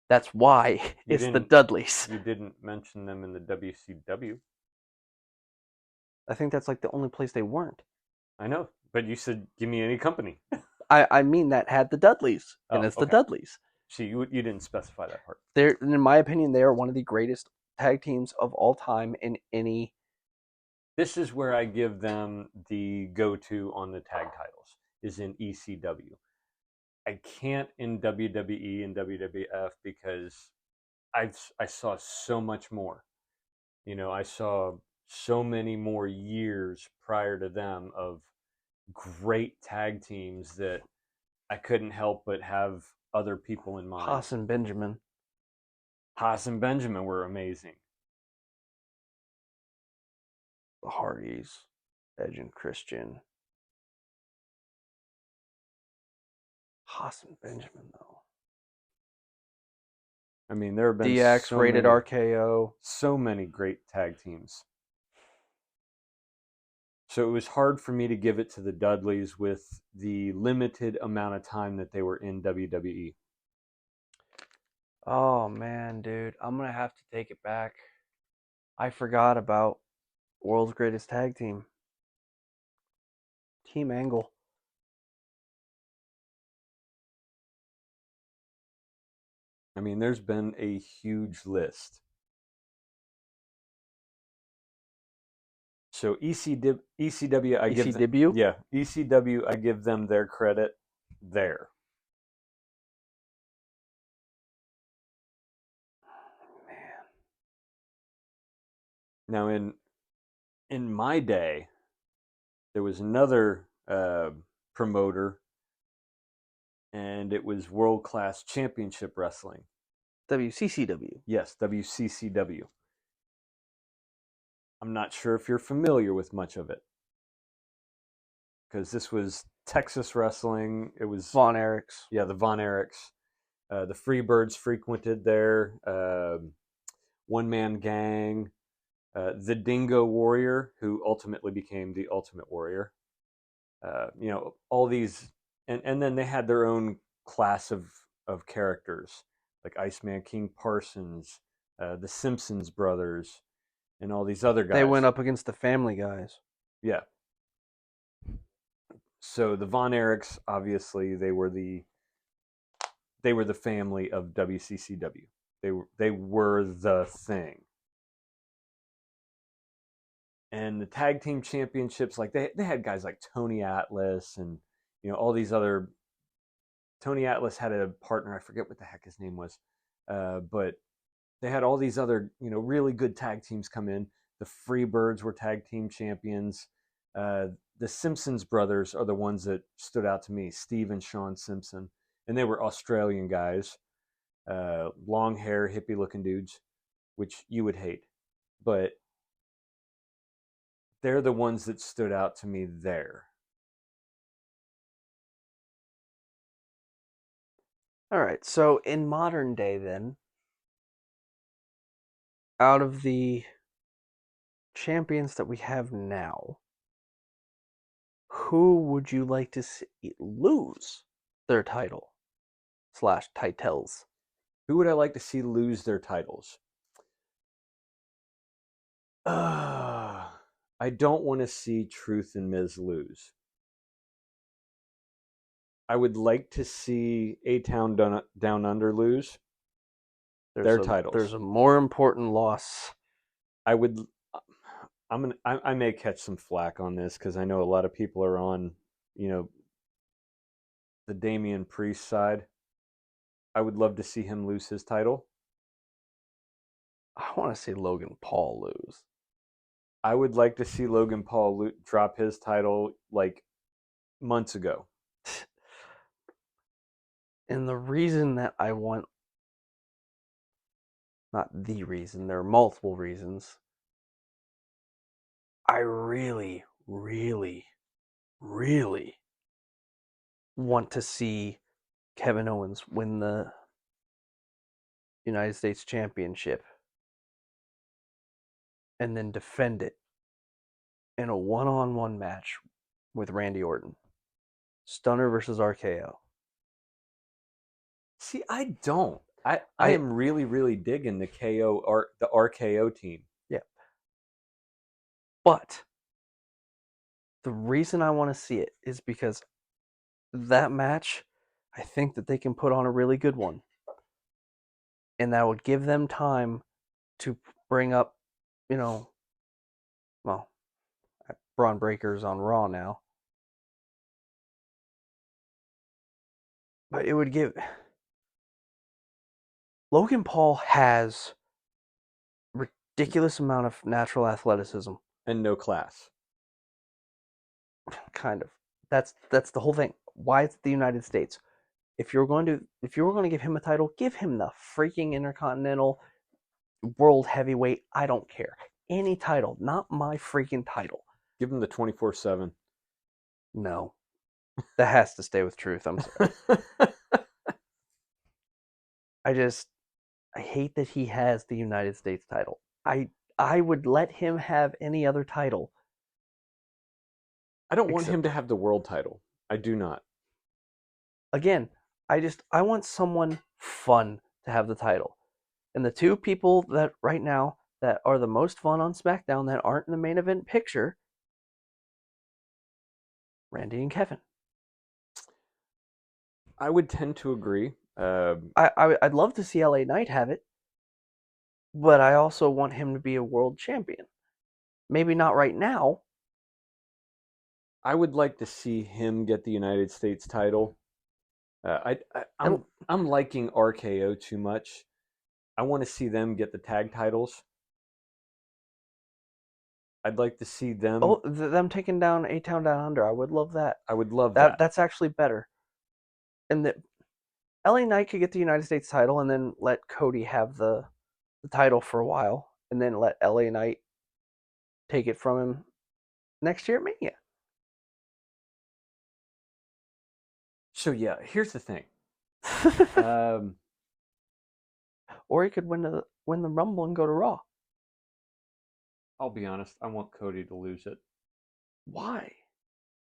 [SPEAKER 1] That's why it's the Dudleys.
[SPEAKER 2] You didn't mention them in the WCW.
[SPEAKER 1] I think that's like the only place they weren't.
[SPEAKER 2] I know, but you said give me any company.
[SPEAKER 1] I mean that had the Dudleys, and it's the Dudleys.
[SPEAKER 2] See, you didn't specify that part.
[SPEAKER 1] They're, in my opinion, they are one of the greatest tag teams of all time in any.
[SPEAKER 2] This is where I give them the go-to on the tag titles, is in ECW. I can't in WWE and WWF because I saw so much more. I saw so many more years prior to them of great tag teams that I couldn't help but have other people in mind.
[SPEAKER 1] Haas and Benjamin.
[SPEAKER 2] Haas and Benjamin were amazing.
[SPEAKER 1] The Hardys, Edge and Christian. Haas and Benjamin, though.
[SPEAKER 2] I mean, there have been
[SPEAKER 1] DX,
[SPEAKER 2] so
[SPEAKER 1] Rated
[SPEAKER 2] many,
[SPEAKER 1] RKO.
[SPEAKER 2] So many great tag teams. So it was hard for me to give it to the Dudleys with the limited amount of time that they were in WWE.
[SPEAKER 1] Oh man, dude, I'm gonna have to take it back. I forgot about World's Greatest Tag Team, Team Angle.
[SPEAKER 2] I mean, there's been a huge list. So ECW, I give them,
[SPEAKER 1] ECW.
[SPEAKER 2] yeah, ECW, I give them their credit there.
[SPEAKER 1] Man,
[SPEAKER 2] Now, in my day, there was another promoter, and it was World Class Championship Wrestling.
[SPEAKER 1] WCCW.
[SPEAKER 2] Yes, WCCW. I'm not sure if you're familiar with much of it because this was Texas wrestling. It was,
[SPEAKER 1] Von Erichs.
[SPEAKER 2] yeah, the Von Erichs. The Freebirds frequented there. One Man Gang. The Dingo Warrior, who ultimately became the Ultimate Warrior. All these, and then they had their own class of characters like Iceman King Parsons, the Simpsons brothers, and all these other
[SPEAKER 1] They
[SPEAKER 2] guys.
[SPEAKER 1] went up against the Family Guys.
[SPEAKER 2] Yeah. So the Von Erichs, obviously, they were the family of WCCW. They were the thing. And the tag team championships, like they had guys like Tony Atlas and all these other. Tony Atlas had a partner, I forget what the heck his name was, but they had all these other really good tag teams come in. The Freebirds were tag team champions. Uh, the Simpsons brothers are the ones that stood out to me, Steve and Sean Simpson, and they were Australian guys, long hair, hippie looking dudes, which you would hate, but they're the ones that stood out to me there.
[SPEAKER 1] All right, so in modern day, then, out of the champions that we have now, who would you like to see lose their title slash titles?
[SPEAKER 2] Who would I like to see lose their titles? I don't want to see Truth and Miz lose. I would like to see A Town Down Under lose their
[SPEAKER 1] There's
[SPEAKER 2] titles.
[SPEAKER 1] a more important loss.
[SPEAKER 2] I would. I may catch some flack on this because I know a lot of people are on, you know, the Damian Priest side. I would love to see him lose his title.
[SPEAKER 1] I want to see Logan Paul lose.
[SPEAKER 2] I would like to see Logan Paul drop his title like months ago.
[SPEAKER 1] And the reason that I want, not the reason, there are multiple reasons. I really, really, really want to see Kevin Owens win the United States Championship and then defend it in a one-on-one match with Randy Orton. Stunner versus RKO.
[SPEAKER 2] See, I don't. I am really, really digging the the RKO team.
[SPEAKER 1] Yeah. But the reason I want to see it is because that match, I think that they can put on a really good one. And that would give them time to bring up, well, Braun Breaker's on Raw now. But it would give. Logan Paul has ridiculous amount of natural athleticism.
[SPEAKER 2] And no class.
[SPEAKER 1] Kind of. That's the whole thing. Why it's the United States. If you were going to give him a title, give him the freaking Intercontinental World Heavyweight. I don't care. Any title, not my freaking title.
[SPEAKER 2] Give him the 24/7.
[SPEAKER 1] No. That has to stay with Truth. I'm sorry. I hate that he has the United States title. I would let him have any other title.
[SPEAKER 2] I don't want him to have the world title. I do not.
[SPEAKER 1] Again, I want someone fun to have the title. And the two people that right now that are the most fun on SmackDown that aren't in the main event picture, Randy and Kevin.
[SPEAKER 2] I would tend to agree.
[SPEAKER 1] I'd love to see LA Knight have it, but I also want him to be a world champion. Maybe not right now.
[SPEAKER 2] I would like to see him get the United States title. I'm liking RKO too much. I want to see them get the tag titles. I'd like to see them.
[SPEAKER 1] Oh, them taking down A-Town Down Under. I would love that.
[SPEAKER 2] I would love that.
[SPEAKER 1] That's actually better. And that LA Knight could get the United States title and then let Cody have the title for a while, and then let LA Knight take it from him next year at Mania.
[SPEAKER 2] So yeah, here's the thing.
[SPEAKER 1] Or he could win the Rumble and go to Raw.
[SPEAKER 2] I'll be honest, I want Cody to lose it.
[SPEAKER 1] Why?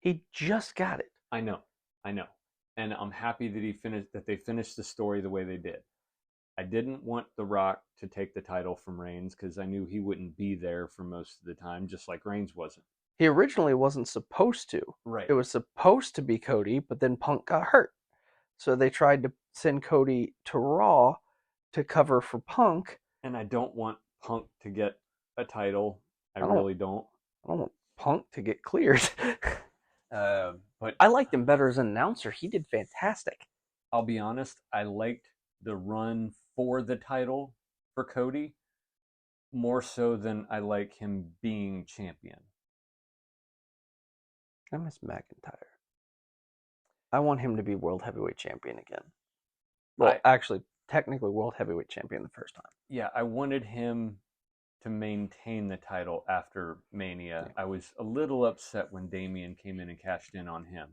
[SPEAKER 1] He just got it.
[SPEAKER 2] I know, and I'm happy that they finished the story the way they did. I didn't want The Rock to take the title from Reigns because I knew he wouldn't be there for most of the time, just like Reigns wasn't.
[SPEAKER 1] He originally wasn't supposed to.
[SPEAKER 2] Right.
[SPEAKER 1] It was supposed to be Cody, but then Punk got hurt. So they tried to send Cody to Raw to cover for Punk.
[SPEAKER 2] And I don't want Punk to get a title. I really don't.
[SPEAKER 1] I don't want Punk to get cleared.
[SPEAKER 2] But
[SPEAKER 1] I liked him better as an announcer. He did fantastic.
[SPEAKER 2] I'll be honest, I liked the run for the title for Cody more so than I like him being champion.
[SPEAKER 1] I miss McIntyre. I want him to be World Heavyweight Champion again. Well, actually, technically World Heavyweight Champion the first time.
[SPEAKER 2] Yeah, I wanted him to maintain the title after Mania. Yeah. I was a little upset when Damian came in and cashed in on him.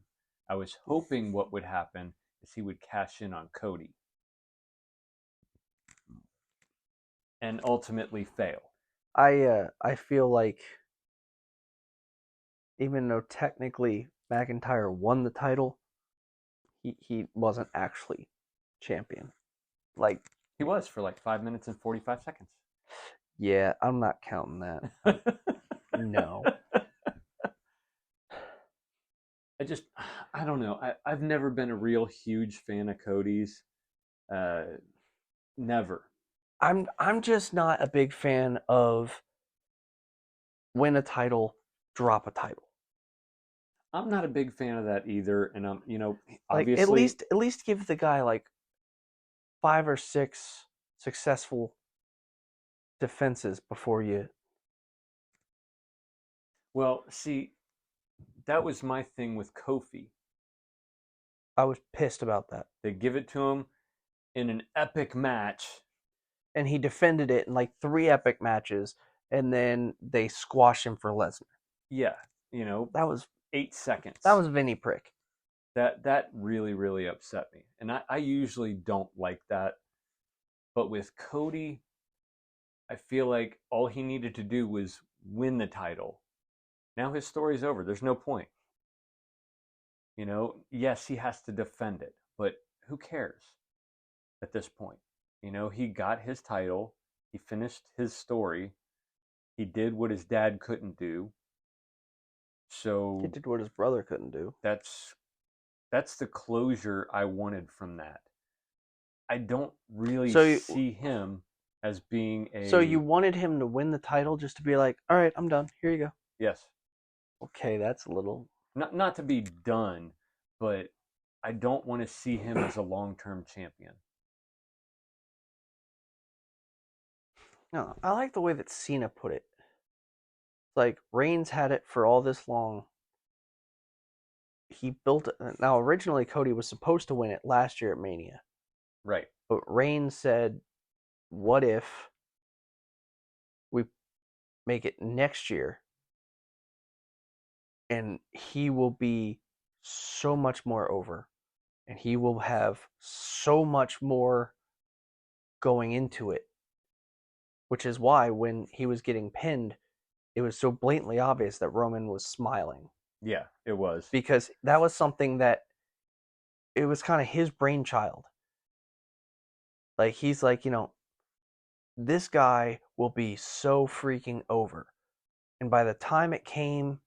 [SPEAKER 2] I was hoping what would happen is he would cash in on Cody and ultimately fail.
[SPEAKER 1] I feel like even though technically McIntyre won the title, he wasn't actually champion. Like
[SPEAKER 2] he was for like 5 minutes and 45 seconds.
[SPEAKER 1] Yeah, I'm not counting that. No.
[SPEAKER 2] I don't know. I've never been a real huge fan of Cody's. Never.
[SPEAKER 1] I'm just not a big fan of win a title, drop a title.
[SPEAKER 2] I'm not a big fan of that either, and
[SPEAKER 1] obviously at least give the guy like 5 or 6 successful defenses before you.
[SPEAKER 2] Well, see, that was my thing with Kofi.
[SPEAKER 1] I was pissed about that.
[SPEAKER 2] They give it to him in an epic match,
[SPEAKER 1] and he defended it in like 3 epic matches, and then they squash him for Lesnar.
[SPEAKER 2] Yeah,
[SPEAKER 1] that was
[SPEAKER 2] 8 seconds.
[SPEAKER 1] That was Vinny Prick.
[SPEAKER 2] That really, really upset me, and I usually don't like that, but with Cody, I feel like all he needed to do was win the title. Now his story's over. There's no point. Yes, he has to defend it, but who cares at this point? He got his title. He finished his story. He did what his dad couldn't do. So
[SPEAKER 1] he did what his brother couldn't do.
[SPEAKER 2] That's the closure I wanted from that. I don't really see him as being a...
[SPEAKER 1] So you wanted him to win the title just to be like, all right, I'm done. Here you go.
[SPEAKER 2] Yes.
[SPEAKER 1] Okay, that's a little...
[SPEAKER 2] Not to be done, but I don't want to see him as a long-term champion.
[SPEAKER 1] No, I like the way that Cena put it. Like, Reigns had it for all this long. He built it. Now, originally, Cody was supposed to win it last year at Mania.
[SPEAKER 2] Right.
[SPEAKER 1] But Reigns said, what if we make it next year? And he will be so much more over. And he will have so much more going into it. Which is why when he was getting pinned, it was so blatantly obvious that Roman was smiling.
[SPEAKER 2] Yeah, it was.
[SPEAKER 1] Because that was something that it was kind of his brainchild. Like he's like, this guy will be so freaking over. And by the time it came,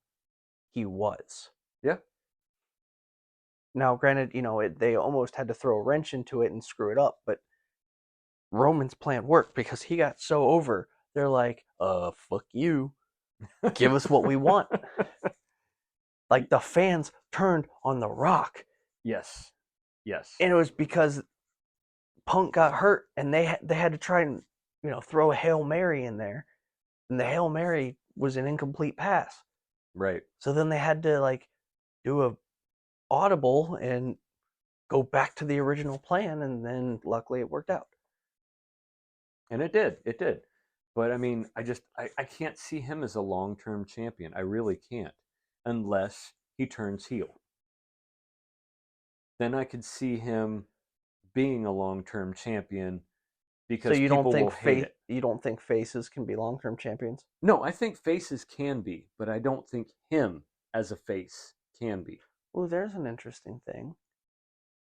[SPEAKER 1] he was.
[SPEAKER 2] Yeah.
[SPEAKER 1] Now, granted, they almost had to throw a wrench into it and screw it up, but Roman's plan worked because he got so over. They're like, fuck you. Give us what we want. Like the fans turned on The Rock.
[SPEAKER 2] Yes. Yes.
[SPEAKER 1] And it was because Punk got hurt and they had to try and, throw a Hail Mary in there. And the Hail Mary was an incomplete pass.
[SPEAKER 2] Right.
[SPEAKER 1] So then they had to like do a audible and go back to the original plan, and then luckily it worked out.
[SPEAKER 2] And it did. It did. But I mean, I can't see him as a long-term champion. I really can't, unless he turns heel. Then I could see him being a long-term champion because
[SPEAKER 1] So you
[SPEAKER 2] people
[SPEAKER 1] don't think
[SPEAKER 2] will hate it.
[SPEAKER 1] you don't think faces can be long-term champions?
[SPEAKER 2] No, I think faces can be, but I don't think him as a face can be.
[SPEAKER 1] Oh, there's an interesting thing.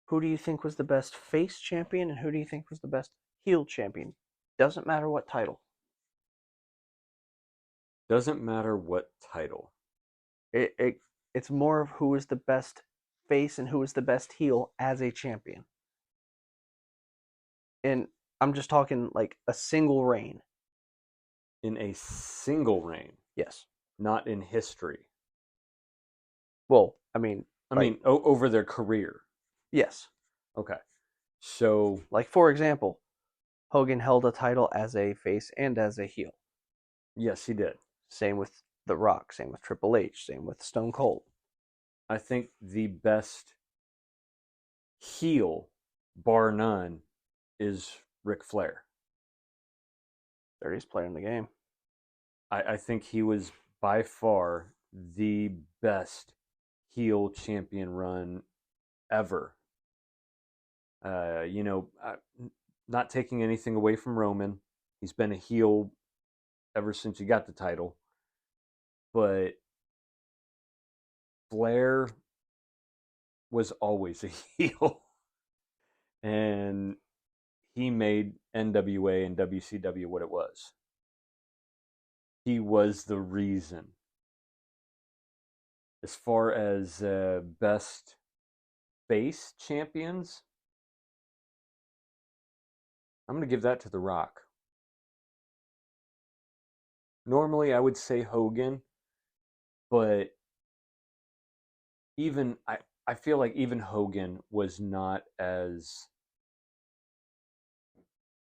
[SPEAKER 1] Who do you think was the best face champion, and who do you think was the best heel champion? Doesn't matter what title.
[SPEAKER 2] Doesn't matter what title.
[SPEAKER 1] It's more of who is the best face and who is the best heel as a champion. And I'm just talking like a single reign.
[SPEAKER 2] In a single reign,
[SPEAKER 1] Yes.
[SPEAKER 2] not in history.
[SPEAKER 1] Well, I mean,
[SPEAKER 2] over their career.
[SPEAKER 1] yes.
[SPEAKER 2] Okay. So,
[SPEAKER 1] Like for example, Hogan held a title as a face and as a heel.
[SPEAKER 2] yes, he did.
[SPEAKER 1] Same with The Rock, same with Triple H, same with Stone Cold.
[SPEAKER 2] I think the best heel, bar none, is Ric Flair.
[SPEAKER 1] Dirtiest player in the game.
[SPEAKER 2] I think he was by far the best heel champion run ever. Not taking anything away from Roman. He's been a heel ever since he got the title. But Flair was always a heel. And he made NWA and WCW what it was. He was the reason. As far as best face champions, I'm going to give that to The Rock. Normally, I would say Hogan, but I feel like even Hogan was not as,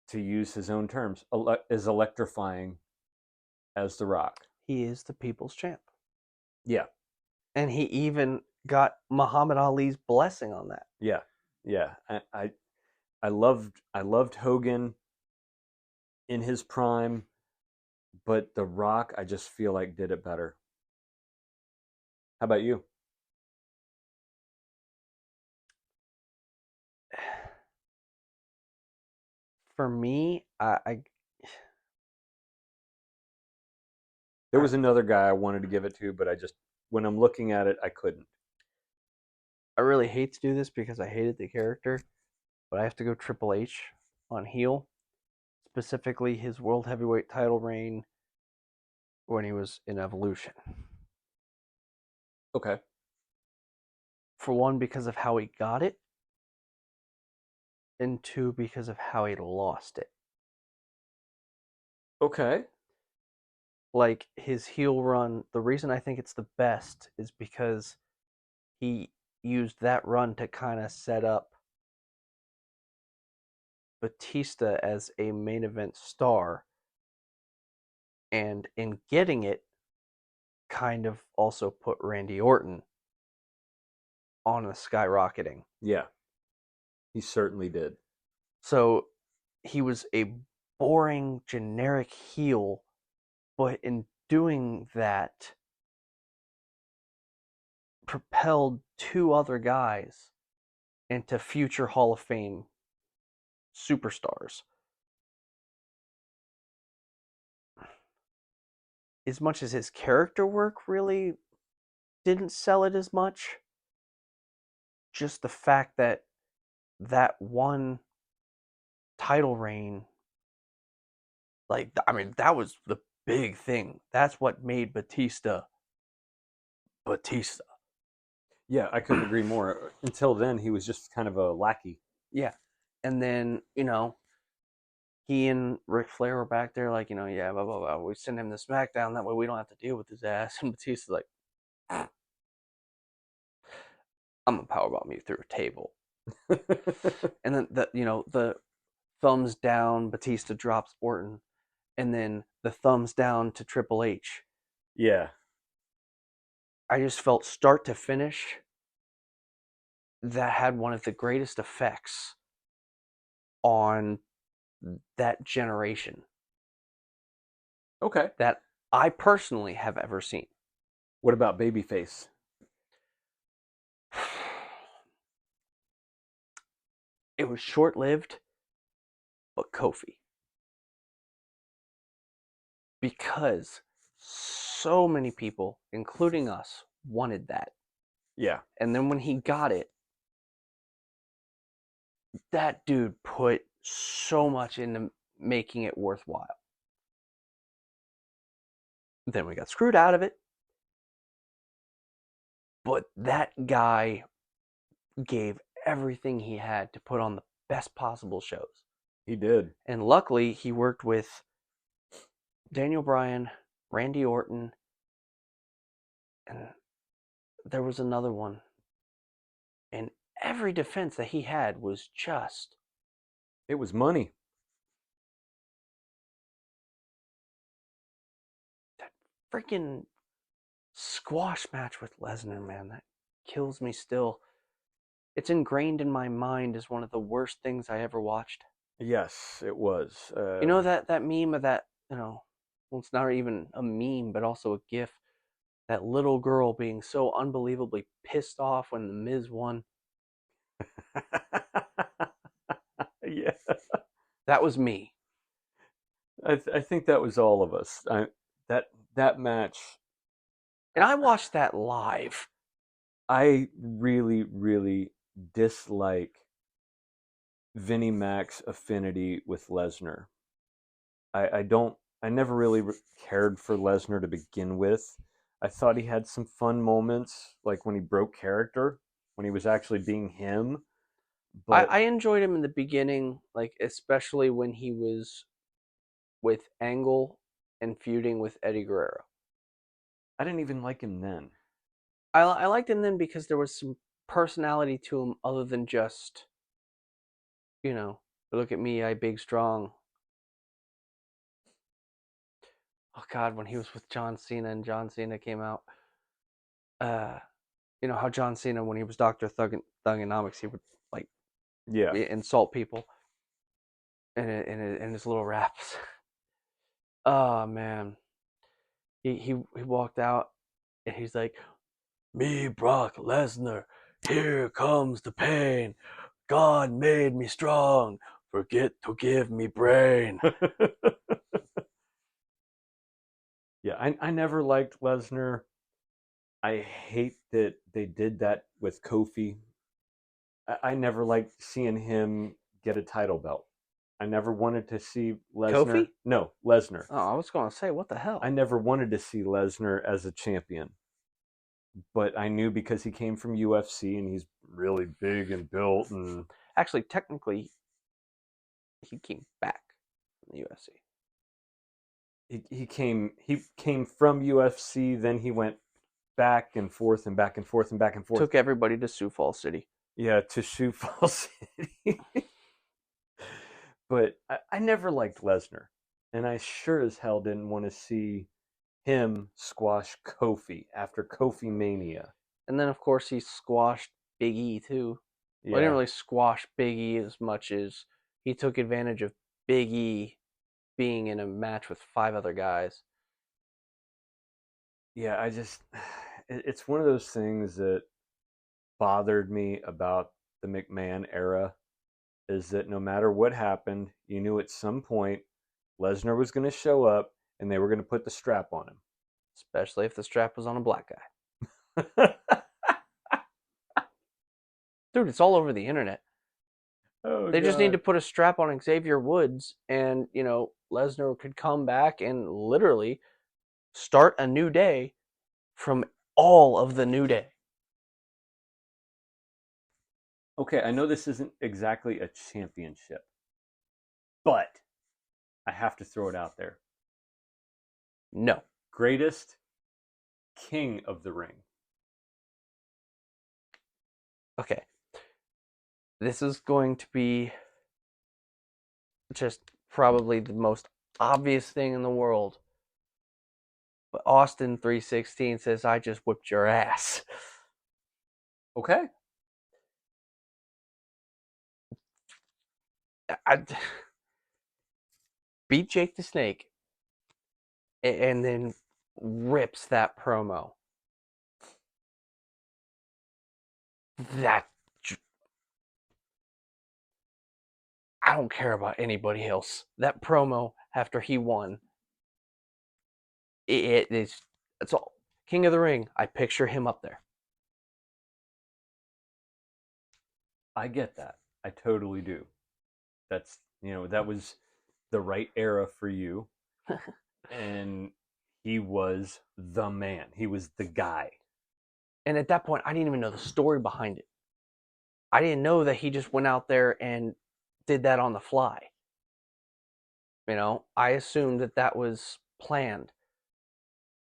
[SPEAKER 2] to use his own terms, as electrifying as The Rock.
[SPEAKER 1] He is the people's champ.
[SPEAKER 2] Yeah.
[SPEAKER 1] And he even got Muhammad Ali's blessing on that.
[SPEAKER 2] Yeah. Yeah. I loved Hogan in his prime, but The Rock, I just feel like did it better. How about you?
[SPEAKER 1] For me,
[SPEAKER 2] There was another guy I wanted to give it to, but when I'm looking at it, I couldn't.
[SPEAKER 1] I really hate to do this because I hated the character, but I have to go Triple H on heel, specifically his World Heavyweight title reign when he was in Evolution.
[SPEAKER 2] Okay.
[SPEAKER 1] For one, because of how he got it, and two, because of how he lost it.
[SPEAKER 2] Okay.
[SPEAKER 1] Like his heel run, the reason I think it's the best is because he used that run to kind of set up Batista as a main event star, and in getting it, kind of also put Randy Orton on a skyrocketing.
[SPEAKER 2] Yeah. He certainly did.
[SPEAKER 1] So he was a boring, generic heel, but in doing that, propelled two other guys into future Hall of Fame superstars. As much as his character work really didn't sell it as much, just the fact that that one title reign, like, I mean, that was the big thing. That's what made Batista Batista.
[SPEAKER 2] Yeah, I couldn't agree more. Until then, he was just kind of a lackey.
[SPEAKER 1] Yeah. And then, he and Ric Flair were back there, like, yeah, blah, blah, blah. We send him to SmackDown. That way we don't have to deal with his ass. And Batista's like, I'm going to powerbomb you through a table. And then, the thumbs down, Batista drops Orton. And then the thumbs down to Triple H.
[SPEAKER 2] Yeah.
[SPEAKER 1] I just felt start to finish that had one of the greatest effects on that generation
[SPEAKER 2] Okay.
[SPEAKER 1] that I personally have ever seen.
[SPEAKER 2] What about Babyface?
[SPEAKER 1] It was short-lived, but Kofi. Because so many people, including us, wanted that.
[SPEAKER 2] Yeah.
[SPEAKER 1] And then when he got it, that dude put so much into making it worthwhile. Then we got screwed out of it. But that guy gave everything he had to put on the best possible shows.
[SPEAKER 2] He did.
[SPEAKER 1] And luckily, he worked with Daniel Bryan, Randy Orton, and there was another one. And every defense that he had was just...
[SPEAKER 2] It was money.
[SPEAKER 1] That freaking squash match with Lesnar, man, that kills me still. It's ingrained in my mind as one of the worst things I ever watched.
[SPEAKER 2] Yes, it was.
[SPEAKER 1] That meme of that, well, it's not even a meme, but also a gif. That little girl being so unbelievably pissed off when The Miz won.
[SPEAKER 2] Yeah.
[SPEAKER 1] That was me.
[SPEAKER 2] I think that was all of us. That match.
[SPEAKER 1] And I watched that live.
[SPEAKER 2] I really, really dislike Vinnie Mac's affinity with Lesnar. I never really cared for Lesnar to begin with. I thought he had some fun moments, like when he broke character, when he was actually being him. But
[SPEAKER 1] I enjoyed him in the beginning, like especially when he was with Angle and feuding with Eddie Guerrero.
[SPEAKER 2] I didn't even like him then.
[SPEAKER 1] I liked him then because there was some personality to him other than just, look at me, I big strong. Oh God, when he was with John Cena and John Cena came out, how John Cena, when he was Dr. Thugonomics, he would like insult people in his little raps. Oh man, he walked out and he's like, "Me, Brock Lesnar, here comes the pain. God made me strong. Forget to give me brain."
[SPEAKER 2] Yeah, I never liked Lesnar. I hate that they did that with Kofi. I never liked seeing him get a title belt. I never wanted to see Lesnar.
[SPEAKER 1] Kofi?
[SPEAKER 2] No, Lesnar.
[SPEAKER 1] Oh, I was going to say, what the hell?
[SPEAKER 2] I never wanted to see Lesnar as a champion. But I knew because he came from UFC and he's really big and built and
[SPEAKER 1] actually technically he came back from the UFC.
[SPEAKER 2] He came from UFC, then he went back and forth and back and forth and back and forth.
[SPEAKER 1] Took everybody to Sioux Falls City.
[SPEAKER 2] Yeah, to Sioux Falls City. But I never liked Lesnar. And I sure as hell didn't want to see him squash Kofi after Kofi Mania.
[SPEAKER 1] And then, of course, he squashed Big E, too. Yeah. Well, he didn't really squash Big E as much as he took advantage of Big E being in a match with 5 other guys.
[SPEAKER 2] Yeah, it's one of those things that bothered me about the McMahon era is that no matter what happened, you knew at some point Lesnar was going to show up and they were going to put the strap on him.
[SPEAKER 1] Especially if the strap was on a black guy. Dude, it's all over the internet.
[SPEAKER 2] Oh
[SPEAKER 1] They just need to
[SPEAKER 2] God.
[SPEAKER 1] put a strap on Xavier Woods, and Lesnar could come back and literally start a new day from all of the New Day.
[SPEAKER 2] Okay, I know this isn't exactly a championship, but I have to throw it out there.
[SPEAKER 1] No.
[SPEAKER 2] Greatest king of the ring.
[SPEAKER 1] Okay. This is going to be just probably the most obvious thing in the world. But Austin 316 says, I just whipped your ass.
[SPEAKER 2] Okay.
[SPEAKER 1] I beat Jake the Snake and then rips that promo. That I don't care about anybody else. That promo after he won, it's all King of the Ring. I picture him up there.
[SPEAKER 2] I get that. I totally do. That's, that was the right era for you. And he was the man. He was the guy.
[SPEAKER 1] And at that point, I didn't even know the story behind it. I didn't know that he just went out there and did that on the fly. I assumed that was planned.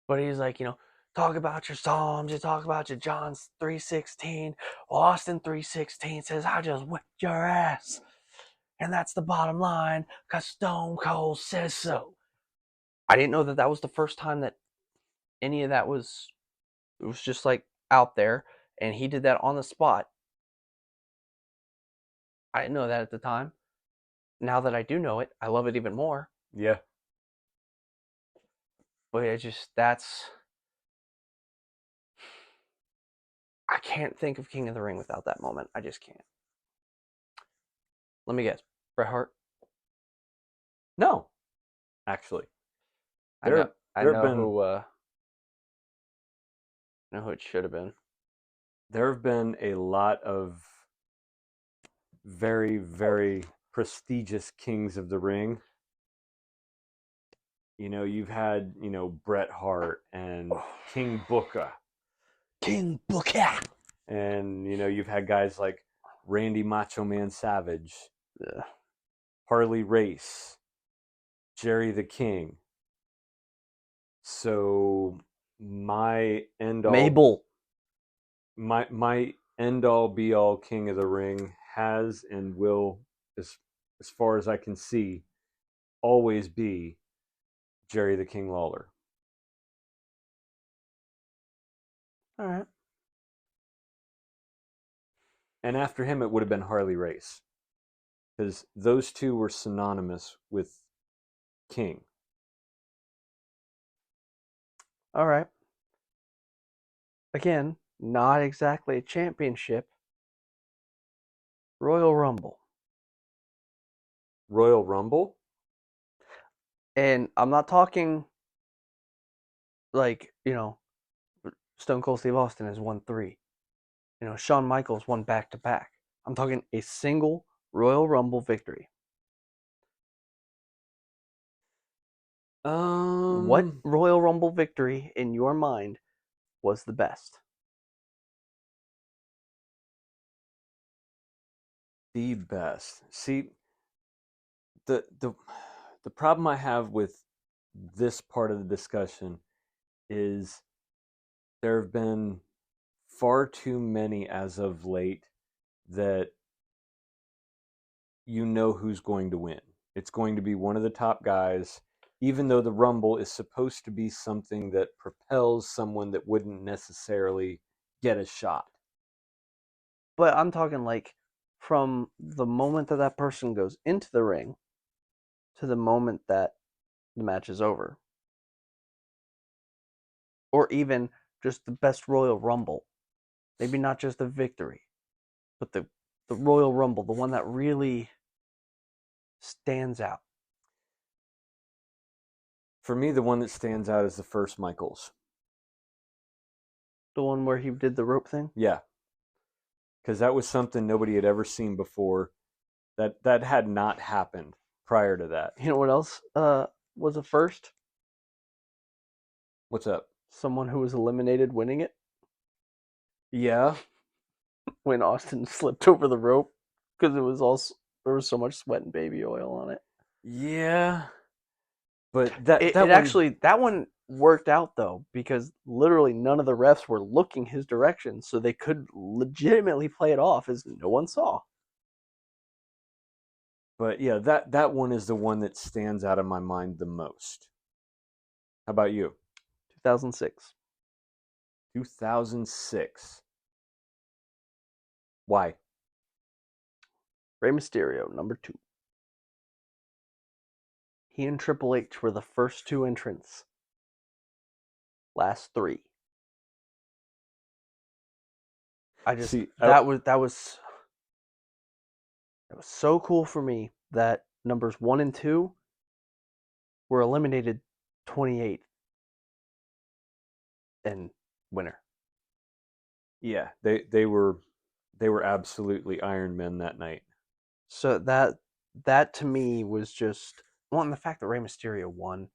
[SPEAKER 1] But he's like, talk about your Psalms, you talk about your John's 3:16. Austin 3:16 says, I just whipped your ass. And that's the bottom line, because Stone Cold says so. I didn't know that was the first time that any of that was, it was just like out there. And he did that on the spot. I didn't know that at the time. Now that I do know it, I love it even more.
[SPEAKER 2] Yeah.
[SPEAKER 1] But I can't think of King of the Ring without that moment. I just can't. Let me guess. Bret Hart?
[SPEAKER 2] No, actually.
[SPEAKER 1] I know who it should have been.
[SPEAKER 2] There have been a lot of very, very prestigious kings of the ring. You've had, Bret Hart and King Booker.
[SPEAKER 1] King Booker.
[SPEAKER 2] And, you've had guys like Randy Macho Man Savage,
[SPEAKER 1] Yeah.
[SPEAKER 2] Harley Race, Jerry the King. So my end all
[SPEAKER 1] Mabel.
[SPEAKER 2] My end all be all king of the ring has and will, as far as I can see, always be Jerry the King Lawler.
[SPEAKER 1] All right.
[SPEAKER 2] And after him, it would have been Harley Race, because those two were synonymous with king.
[SPEAKER 1] All right. Again, not exactly a championship. Royal Rumble.
[SPEAKER 2] Royal Rumble?
[SPEAKER 1] And I'm not talking like, Stone Cold Steve Austin has won 3. Shawn Michaels won back-to-back. I'm talking a single Royal Rumble victory. What Royal Rumble victory in your mind was the best?
[SPEAKER 2] The best. See, the problem I have with this part of the discussion is there have been far too many as of late that you know who's going to win. It's going to be one of the top guys, even though the Rumble is supposed to be something that propels someone that wouldn't necessarily get a shot.
[SPEAKER 1] But I'm talking like from the moment that person goes into the ring to the moment that the match is over. Or even just the best Royal Rumble. Maybe not just the victory, but the Royal Rumble, the one that really stands out.
[SPEAKER 2] For me, the one that stands out is the first Michaels.
[SPEAKER 1] The one where he did the rope thing?
[SPEAKER 2] Yeah. Because that was something nobody had ever seen before. That had not happened prior to that.
[SPEAKER 1] You know what else was a first?
[SPEAKER 2] What's up?
[SPEAKER 1] Someone who was eliminated winning it
[SPEAKER 2] Yeah,
[SPEAKER 1] when Austin slipped over the rope because there was so much sweat and baby oil on it.
[SPEAKER 2] yeah, but that
[SPEAKER 1] It
[SPEAKER 2] one,
[SPEAKER 1] actually that one worked out though because literally none of the refs were looking his direction, so they could legitimately play it off as no one saw.
[SPEAKER 2] but yeah, that one is the one that stands out in my mind the most. How about you?
[SPEAKER 1] 2006.
[SPEAKER 2] 2006. Why?
[SPEAKER 1] Rey Mysterio, number 2. He and Triple H were the first 2 entrants. Last 3. I just
[SPEAKER 2] See,
[SPEAKER 1] that was so cool for me that numbers 1 and 2 were eliminated 28th and winner.
[SPEAKER 2] yeah, they were absolutely Iron Men that night.
[SPEAKER 1] So that to me was just and the fact that Rey Mysterio won.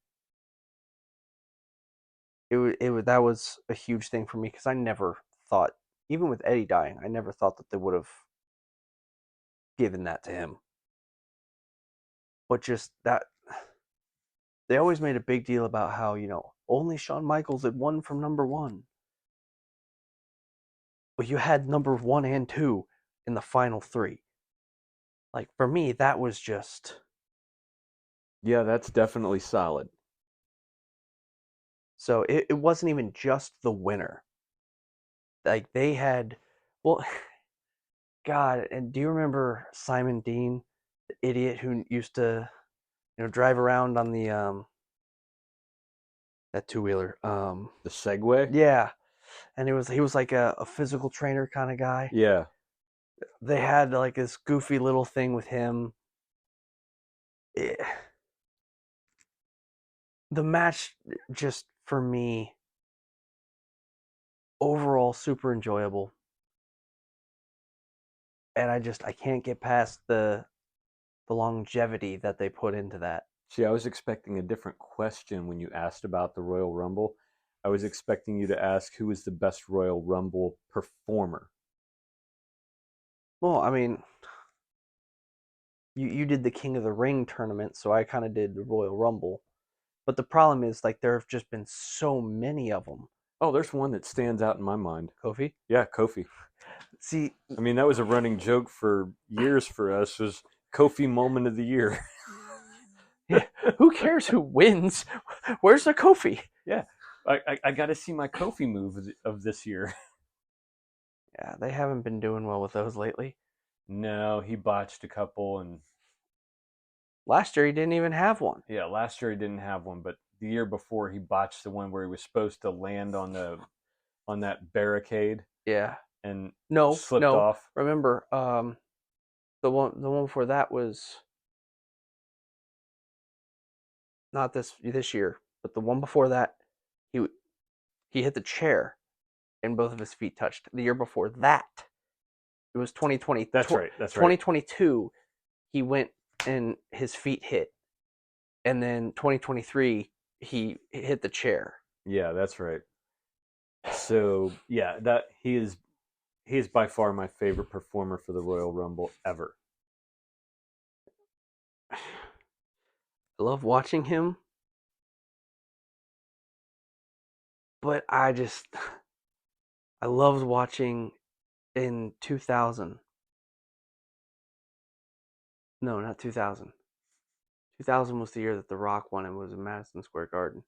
[SPEAKER 1] That was a huge thing for me because I never thought, even with Eddie dying, I never thought that they would have given that to him. But just that they always made a big deal about how, only Shawn Michaels had won from number 1. But you had number 1 and 2 in the final 3. Like, for me, that was just...
[SPEAKER 2] Yeah, that's definitely solid.
[SPEAKER 1] So it wasn't even just the winner. Like, they had... Well, God, and do you remember Simon Dean, the idiot who used to, drive around on the, that two-wheeler?
[SPEAKER 2] The Segway?
[SPEAKER 1] Yeah. And he was like a physical trainer kind of guy.
[SPEAKER 2] Yeah.
[SPEAKER 1] They had like this goofy little thing with him. The match just for me overall super enjoyable. And I can't get past the longevity that they put into that.
[SPEAKER 2] See, I was expecting a different question when you asked about the Royal Rumble. I was expecting you to ask who was the best Royal Rumble performer.
[SPEAKER 1] Well, I mean, you did the King of the Ring tournament, so I kind of did the Royal Rumble. But the problem is, like, there have just been so many of them.
[SPEAKER 2] Oh, there's one that stands out in my mind.
[SPEAKER 1] Kofi?
[SPEAKER 2] Yeah, Kofi.
[SPEAKER 1] See,
[SPEAKER 2] I mean, that was a running joke for years for us, was Kofi moment of the year.
[SPEAKER 1] yeah, who cares who wins? Where's the Kofi?
[SPEAKER 2] Yeah, I got to see my Kofi move of this year.
[SPEAKER 1] Yeah, they haven't been doing well with those lately.
[SPEAKER 2] No, he botched a couple, and
[SPEAKER 1] last year he didn't even have one.
[SPEAKER 2] Yeah, last year he didn't have one, but the year before he botched the one where he was supposed to land on that barricade.
[SPEAKER 1] Yeah.
[SPEAKER 2] And
[SPEAKER 1] slipped
[SPEAKER 2] off.
[SPEAKER 1] Remember, the one before that was not this year, but the one before that, he hit the chair, and both of his feet touched. The year before that, it was 2020.
[SPEAKER 2] That's right.
[SPEAKER 1] 2022, he went and his feet hit, and then 2023 he hit the chair.
[SPEAKER 2] Yeah, that's right. So yeah, that he is by far my favorite performer for the Royal Rumble ever.
[SPEAKER 1] I love watching him, but I loved watching in 2000. No, not 2000. 2000 was the year that The Rock won and was in Madison Square Garden.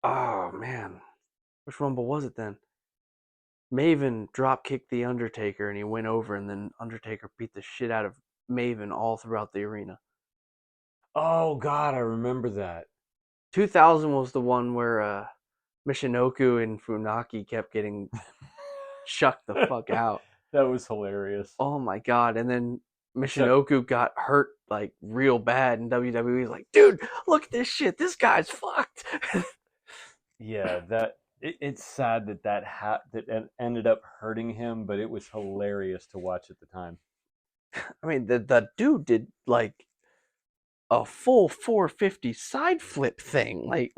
[SPEAKER 1] Oh, man. Which Rumble was it then? Maven drop kicked The Undertaker and he went over, and then Undertaker beat the shit out of Maven all throughout the arena.
[SPEAKER 2] Oh, God, I remember that.
[SPEAKER 1] 2000 was the one where Michinoku and Funaki kept getting shucked the fuck out.
[SPEAKER 2] That was hilarious.
[SPEAKER 1] Oh, my God. And then Michinoku got hurt like real bad, and WWE's like, dude, look at this shit. This guy's fucked.
[SPEAKER 2] Yeah, It's sad that ended up hurting him, but it was hilarious to watch at the time.
[SPEAKER 1] I mean, the dude did like a full 450 side flip thing, like,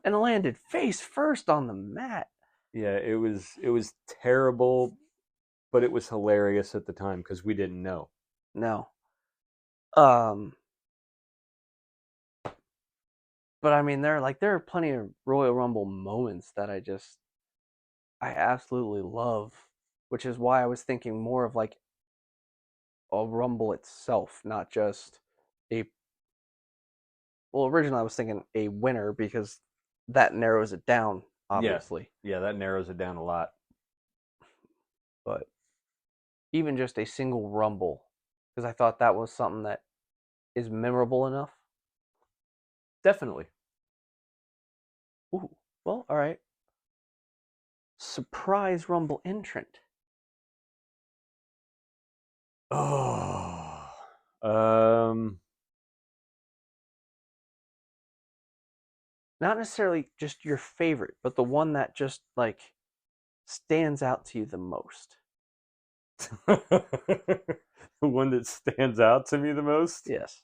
[SPEAKER 1] and landed face first on the mat.
[SPEAKER 2] Yeah, it was terrible, but it was hilarious at the time because we didn't know.
[SPEAKER 1] No. Um, but I mean, there are plenty of Royal Rumble moments that I absolutely love, which is why I was thinking more of like a Rumble itself, not just a. Well, originally I was thinking a winner because that narrows it down, obviously.
[SPEAKER 2] Yeah, that narrows it down a lot.
[SPEAKER 1] But even just a single Rumble, because I thought that was something that is memorable enough.
[SPEAKER 2] Definitely.
[SPEAKER 1] Ooh, well, all right. Surprise Rumble entrant.
[SPEAKER 2] Oh, um,
[SPEAKER 1] Not necessarily just your favorite, but the one that just like stands out to you the most.
[SPEAKER 2] the one that stands out to me the most.
[SPEAKER 1] Yes.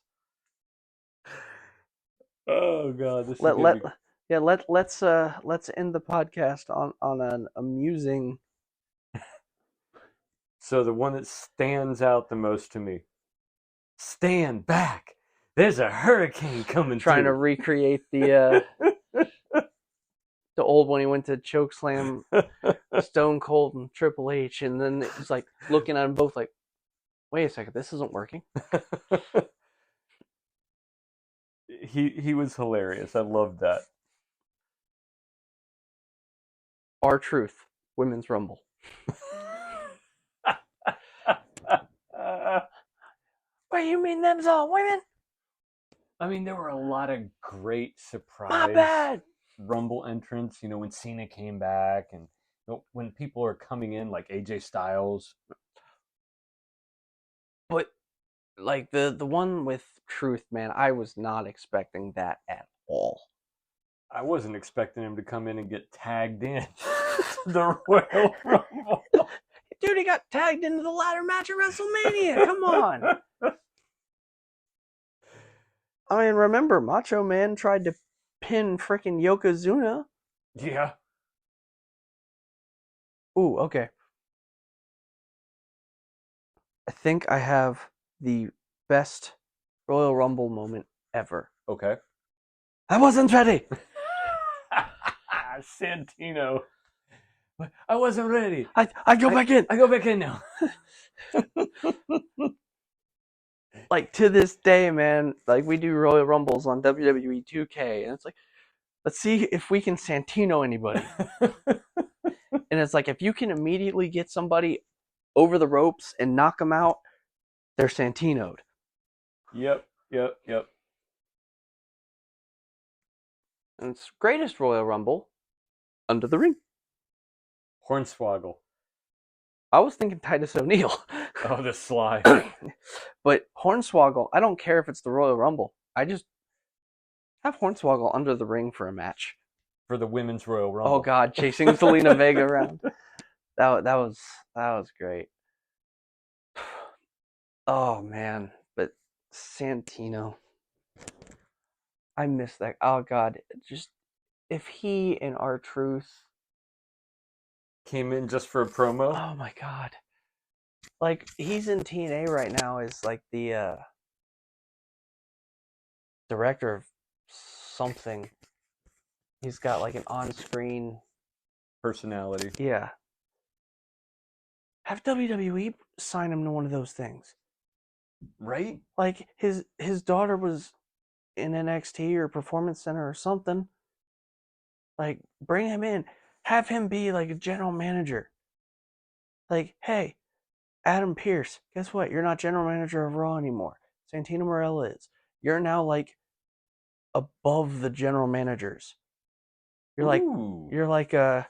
[SPEAKER 2] Oh God, this is
[SPEAKER 1] Let
[SPEAKER 2] gonna
[SPEAKER 1] let
[SPEAKER 2] be.
[SPEAKER 1] yeah, let's end the podcast on an amusing.
[SPEAKER 2] So the one that stands out the most to me. Stand back! There's a hurricane coming
[SPEAKER 1] Trying to
[SPEAKER 2] through.
[SPEAKER 1] recreate the old when he went to chokeslam Stone Cold and Triple H, and then it was like looking at them both like, wait a second, this isn't working.
[SPEAKER 2] He was hilarious. I loved that.
[SPEAKER 1] R-Truth, Women's Rumble. What do you mean them's all women?
[SPEAKER 2] I mean, there were a lot of great
[SPEAKER 1] My
[SPEAKER 2] surprise
[SPEAKER 1] bad.
[SPEAKER 2] Rumble entrants. You know, when Cena came back, and when people are coming in like AJ Styles.
[SPEAKER 1] But like the one with Truth, man, I was not expecting that at all.
[SPEAKER 2] I wasn't expecting him to come in and get tagged in the Royal Rumble.
[SPEAKER 1] Dude, he got tagged into the ladder match at WrestleMania. Come on. I mean, remember, Macho Man tried to pin freaking Yokozuna.
[SPEAKER 2] Yeah.
[SPEAKER 1] Ooh, okay. I think I have the best Royal Rumble moment ever.
[SPEAKER 2] Okay.
[SPEAKER 1] I wasn't ready.
[SPEAKER 2] Santino. I wasn't ready.
[SPEAKER 1] I go back in.
[SPEAKER 2] I go back in now.
[SPEAKER 1] Like to this day, man, like we do Royal Rumbles on WWE 2K, and it's like, let's see if we can Santino anybody. And it's like, if you can immediately get somebody over the ropes and knock them out, they're Santino'd.
[SPEAKER 2] Yep.
[SPEAKER 1] And it's greatest Royal Rumble, Under the Ring.
[SPEAKER 2] Hornswoggle.
[SPEAKER 1] I was thinking Titus O'Neil.
[SPEAKER 2] Oh, the slide.
[SPEAKER 1] But Hornswoggle, I don't care if it's the Royal Rumble. I just have Hornswoggle under the ring for a match.
[SPEAKER 2] For the Women's Royal Rumble.
[SPEAKER 1] Oh God, chasing Zelina Vega around. That was great. Oh man, but Santino, I miss that. Oh God, just if he and R-Truth
[SPEAKER 2] came in just for a promo.
[SPEAKER 1] Oh my God, like he's in TNA right now as like the director of something. He's got like an on-screen
[SPEAKER 2] personality.
[SPEAKER 1] Yeah. Have WWE sign him to one of those things.
[SPEAKER 2] Right?
[SPEAKER 1] Like his daughter was in NXT or Performance Center or something. Like bring him in. Have him be like a general manager. Like, hey, Adam Pearce, guess what? You're not general manager of Raw anymore. Santino Marella is. You're now like above the general managers. You're like
[SPEAKER 2] Ooh.
[SPEAKER 1] you're like a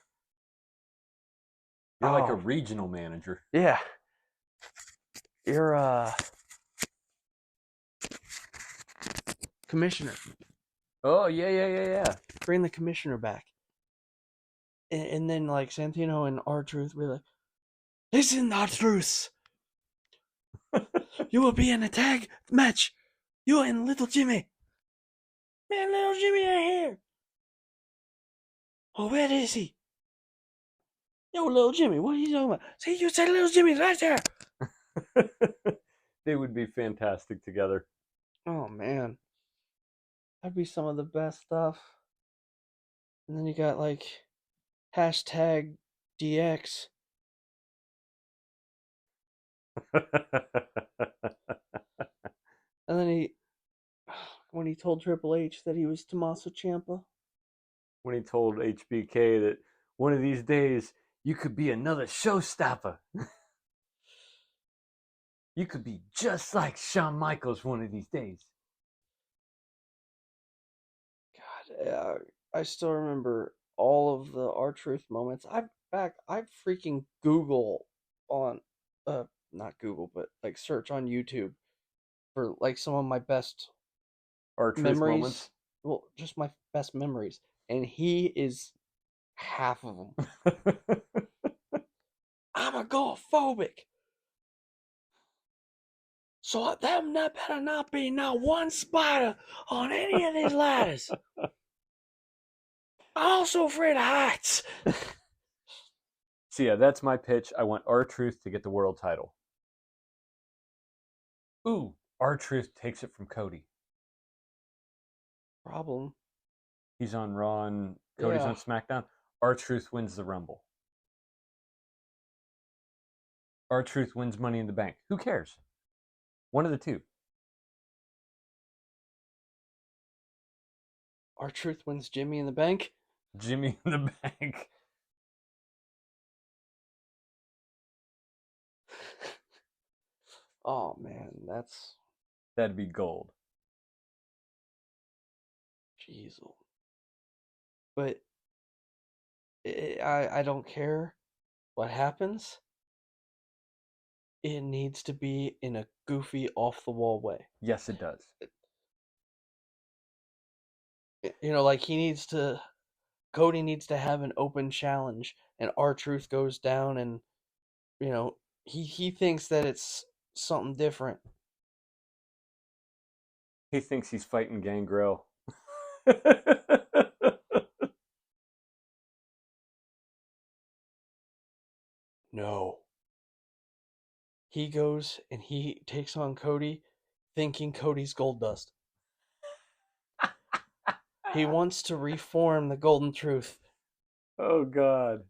[SPEAKER 2] like a regional manager.
[SPEAKER 1] Yeah. You're commissioner.
[SPEAKER 2] Oh, yeah.
[SPEAKER 1] Bring the commissioner back. and then like Santino and R-Truth were like, "This is not truth. You will be in a tag match. You and Little Jimmy. Man, Little Jimmy ain't here. Oh, where is he? Yo, Little Jimmy, what are you talking about? See, you said Little Jimmy's right there."
[SPEAKER 2] They would be fantastic together.
[SPEAKER 1] Oh man, that'd be some of the best stuff. And then you got like hashtag DX. And then when he told Triple H that he was Tommaso Ciampa.
[SPEAKER 2] When he told HBK that one of these days you could be another showstopper. You could be just like Shawn Michaels one of these days.
[SPEAKER 1] God, I still remember all of the R-Truth moments. I freaking Google on, not Google, but like search on YouTube for like some of my best
[SPEAKER 2] R-Truth
[SPEAKER 1] memories.
[SPEAKER 2] moments.
[SPEAKER 1] Well, just my best memories, and he is half of them. I'm agoraphobic. So there better not be not one spider on any of these ladders. I'm also afraid of heights.
[SPEAKER 2] So yeah, that's my pitch. I want R-Truth to get the world title. Ooh, R-Truth takes it from Cody.
[SPEAKER 1] Problem.
[SPEAKER 2] He's on Raw and Cody's
[SPEAKER 1] Yeah.
[SPEAKER 2] on SmackDown. R-Truth wins the Rumble. R-Truth wins Money in the Bank. Who cares? One of the two.
[SPEAKER 1] R-Truth wins Jimmy in the Bank.
[SPEAKER 2] Jimmy in the Bank.
[SPEAKER 1] Oh man,
[SPEAKER 2] That'd be gold.
[SPEAKER 1] jeez. But I don't care what happens. It needs to be in a goofy, off the wall way.
[SPEAKER 2] Yes, it does.
[SPEAKER 1] You know, like Cody needs to have an open challenge, and R-Truth goes down, and you know he thinks that it's something different.
[SPEAKER 2] He thinks he's fighting Gangrel.
[SPEAKER 1] No. He goes and he takes on Cody, thinking Cody's Goldust. He wants to reform the Golden Truth.
[SPEAKER 2] Oh God.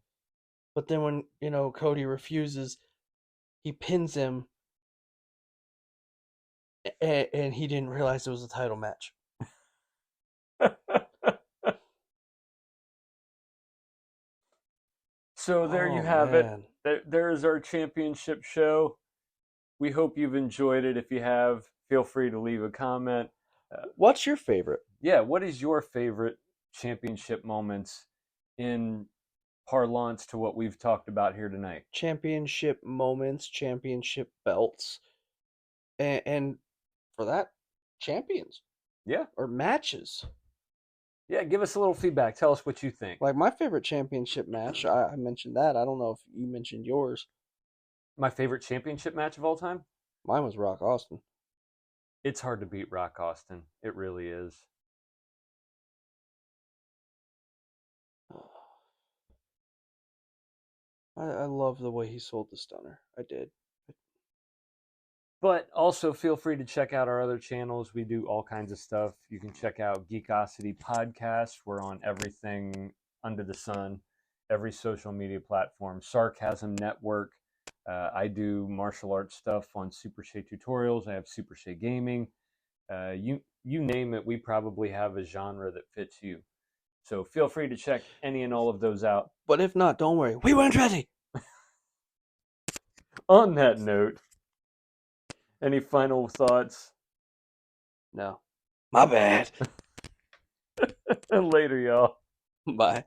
[SPEAKER 1] But then when, Cody refuses, he pins him, and he didn't realize it was a title match.
[SPEAKER 2] So there you
[SPEAKER 1] Oh,
[SPEAKER 2] have
[SPEAKER 1] man.
[SPEAKER 2] it. There's our championship show. We hope you've enjoyed it. If you have, feel free to leave a comment.
[SPEAKER 1] What's your favorite?
[SPEAKER 2] Yeah, what is your favorite championship moments in parlance to what we've talked about here tonight?
[SPEAKER 1] Championship moments, championship belts, and for that, champions.
[SPEAKER 2] Yeah.
[SPEAKER 1] Or matches.
[SPEAKER 2] Yeah, give us a little feedback. Tell us what you think.
[SPEAKER 1] Like my favorite championship match, I mentioned that. I don't know if you mentioned yours.
[SPEAKER 2] My favorite championship match of all time?
[SPEAKER 1] Mine was Rock Austin.
[SPEAKER 2] It's hard to beat Rock Austin. It really is.
[SPEAKER 1] I love the way he sold the stunner. I did.
[SPEAKER 2] But also feel free to check out our other channels. We do all kinds of stuff. You can check out Geekosity Podcast. We're on everything under the sun, every social media platform. Sarcasm Network. I do martial arts stuff on Super Shea Tutorials. I have Super Shea Gaming. You name it, we probably have a genre that fits you. So feel free to check any and all of those out.
[SPEAKER 1] But if not, don't worry. We weren't ready.
[SPEAKER 2] On that note, any final thoughts?
[SPEAKER 1] No. My bad.
[SPEAKER 2] Later, y'all.
[SPEAKER 1] Bye.